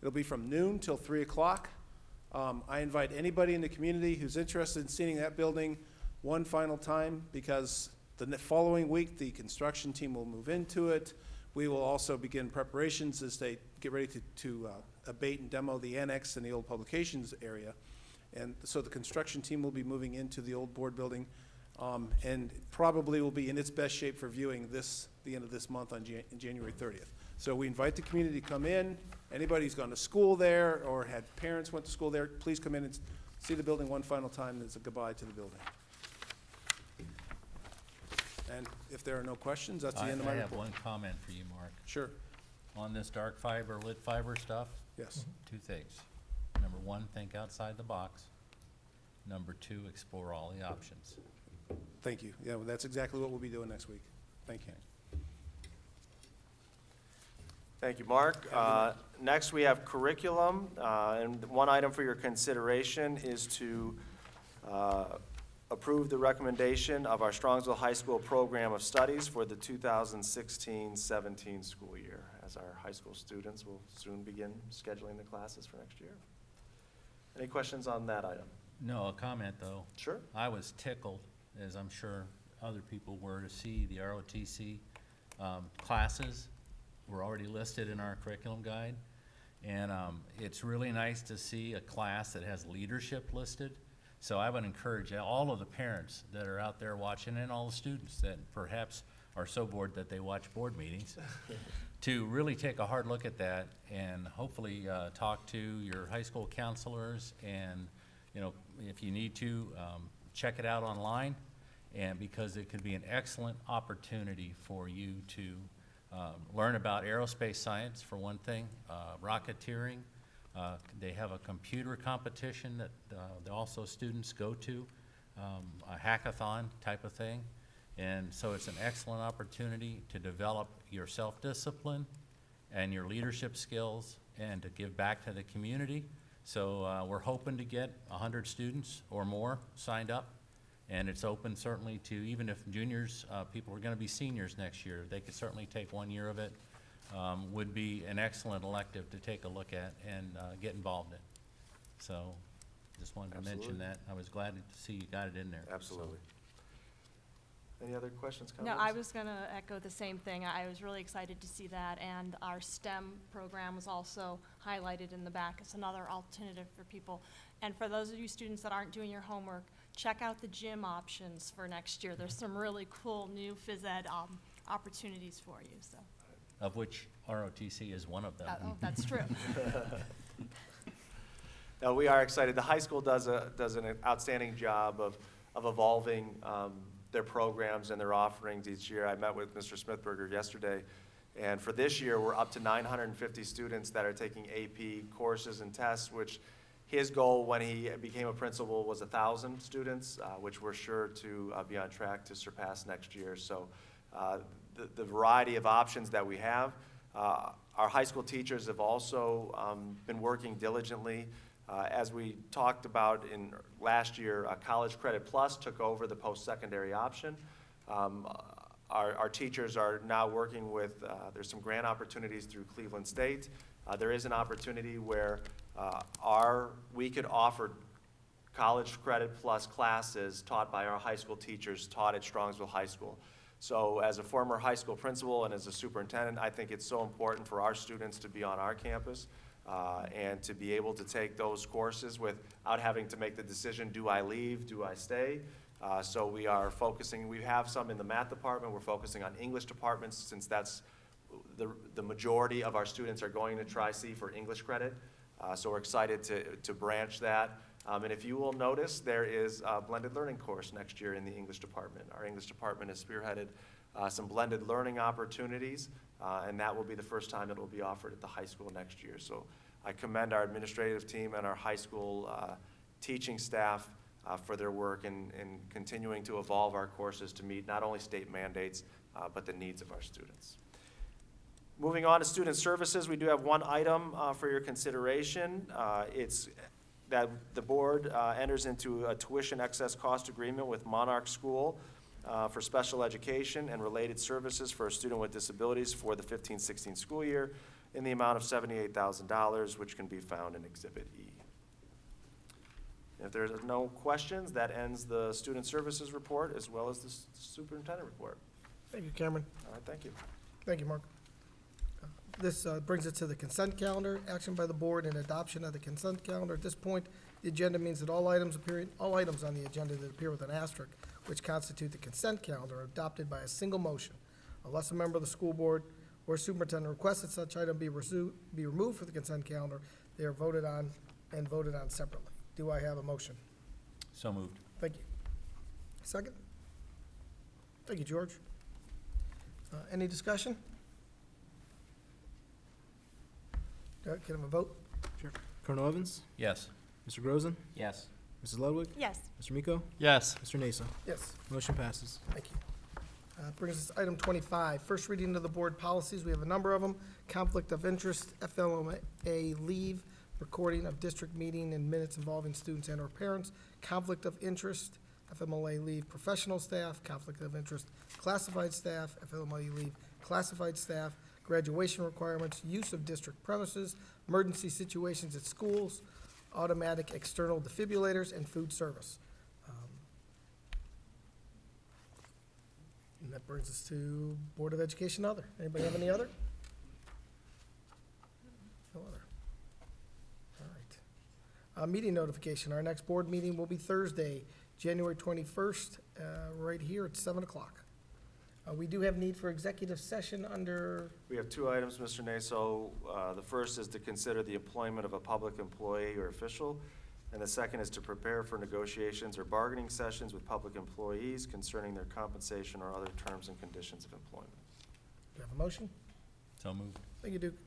It'll be from noon till 3 o'clock. I invite anybody in the community who's interested in seeing that building one final time, because the following week, the construction team will move into it. We will also begin preparations as they get ready to abate and demo the annex and the old publications area. And so the construction team will be moving into the old board building, and probably will be in its best shape for viewing the end of this month on January 30th. So we invite the community to come in. Anybody who's gone to school there or had parents went to school there, please come in and see the building one final time as a goodbye to the building. And if there are no questions, that's the end of my I have report. one comment for you, Mark. Sure, On this dark fiber, lit fiber stuff, yes. two things. Number one, think outside the box. Number two, explore all the options. Thank you. Yeah, well, that's exactly what we'll be doing next week. Thank you. Thank you, Mark. Next, we have curriculum, and one item for your consideration is to approve the recommendation of our Strongsville High School Program of Studies for the 2016-17 school year, as our high school students will soon begin scheduling the classes for next year. Any questions on that item? No, a comment though. Sure. I was tickled, as I'm sure other people were, to see the ROTC classes were already listed in our curriculum guide. And it's really nice to see a class that has leadership listed. So I would encourage all of the parents that are out there watching, and all the students that perhaps are so bored that they watch board meetings, to really take a hard look at that and hopefully talk to your high school counselors, and if you need to, check it out online, and because it could be an excellent opportunity for you to learn about aerospace science, for one thing, rocketeering. They have a computer competition that also students go to, a hackathon type of thing. And so it's an excellent opportunity to develop your self-discipline and your leadership skills and to give back to the community. So we're hoping to get 100 students or more signed up. And it's open certainly to, even if juniors, people are going to be seniors next year, they could certainly take 1 year of it. Would be an excellent elective to take a look at and get involved in. So, does Just wanted to mention Absolutely. that. I was glad to see you got it in there. so. Absolutely. Any other questions, comments? No, I was going to echo the same thing. I was really excited to see that, and our STEM program was also highlighted in the back. It's another alternative for people. And for those of you students that aren't doing your homework, check out the gym options for next year. There's some really cool new phys ed opportunities for you, so. Of which ROTC is one of them. Oh, that's true. No, we are excited. The high school does an outstanding job of evolving their programs and their offerings each year. I met with Mr. Smithberger yesterday, and for this year, we're up to 950 students that are taking AP courses and tests, which his goal when he became a principal was 1,000 students, which we're sure to be on track to surpass next year. So the variety of options that we have, our high school teachers have also been working diligently. As we talked about in last year, College Credit Plus took over the post-secondary option. Our teachers are now working with, there's some grant opportunities through Cleveland State. There is an opportunity where we could offer College Credit Plus classes taught by our high school teachers taught at Strongsville High School. So as a former high school principal and as a superintendent, I think it's so important for our students to be on our campus and to be able to take those courses without having to make the decision, do I leave, do I stay? So we are focusing, we have some in the math department, we're focusing on English departments since that's the majority of our students are going to Tri-C for English credit. So we're excited to branch that. And if you will notice, there is a blended learning course next year in the English department. Our English department has spearheaded some blended learning opportunities, and that will be the first time it will be offered at the high school next year. So I commend our administrative team and our high school teaching staff for their work in continuing to evolve our courses to meet not only state mandates, but the needs of our students. Moving on to student services, we do have one item for your consideration. It's that the board enters into a tuition excess cost agreement with Monarch School for special education and related services for a student with disabilities for the 15-16 school year in the amount of $78,000, which can be found in Exhibit E. If there's no questions, that ends the student services report as well as the superintendent report. Thank you, Cameron. All right, thank you. Thank you, Mark. This brings us to the consent calendar. Action by the board and adoption of the consent calendar. At this point, the agenda means that all items on the agenda that appear with an asterisk, which constitute the consent calendar, are adopted by a single motion, unless a member of the school board or superintendent requests that such item be removed from the consent calendar. They are voted on and voted on separately. Do I have a motion? So moved. Thank you. Second? Thank you, George. Any discussion? Can I have a vote? Sure. Colonel Evans? Yes. Mr. Grozen? Yes. Mrs. Ludwig? Yes. Mr. Miko? Yes. Mr. Nasa? Yes. Motion passes. Thank you. Brings us to item 25, first reading of the board policies. We have a number of them. Conflict of interest, FLMA leave, recording of district meeting and minutes involving students and or parents, conflict of interest, FMLA leave, professional staff, conflict of interest, classified staff, FMLA leave, classified staff, graduation requirements, use of district premises, emergency situations at schools, automatic external defibrillators, and food service. And that brings us to Board of Education other. Anybody have any other? No other. All right. Meeting notification. Our next board meeting will be Thursday, January 21st, right here at 7 o'clock. We do have need for executive session under, We have two items, Mr. Naso. The first is to consider the employment of a public employee or official, and the second is to prepare for negotiations or bargaining sessions with public employees concerning their compensation or other terms and conditions of employment. do you have a motion? So moved. Thank you, Duke.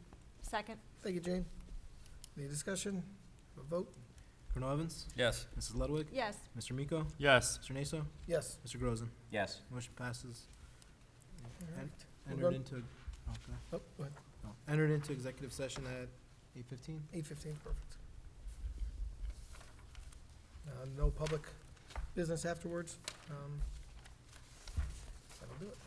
Second? Thank you, Jane. Any discussion? A vote? Colonel Evans? Yes. Mrs. Ludwig? Yes. Mr. Miko? Yes. Mr. Nasa? Yes. Mr. Grozen? Yes. Motion passes. All right. We're Entered good. into, okay. Oh, go ahead. No. Entered into executive session at 8:15. 8:15, perfect. No public business afterwards. That'll do it.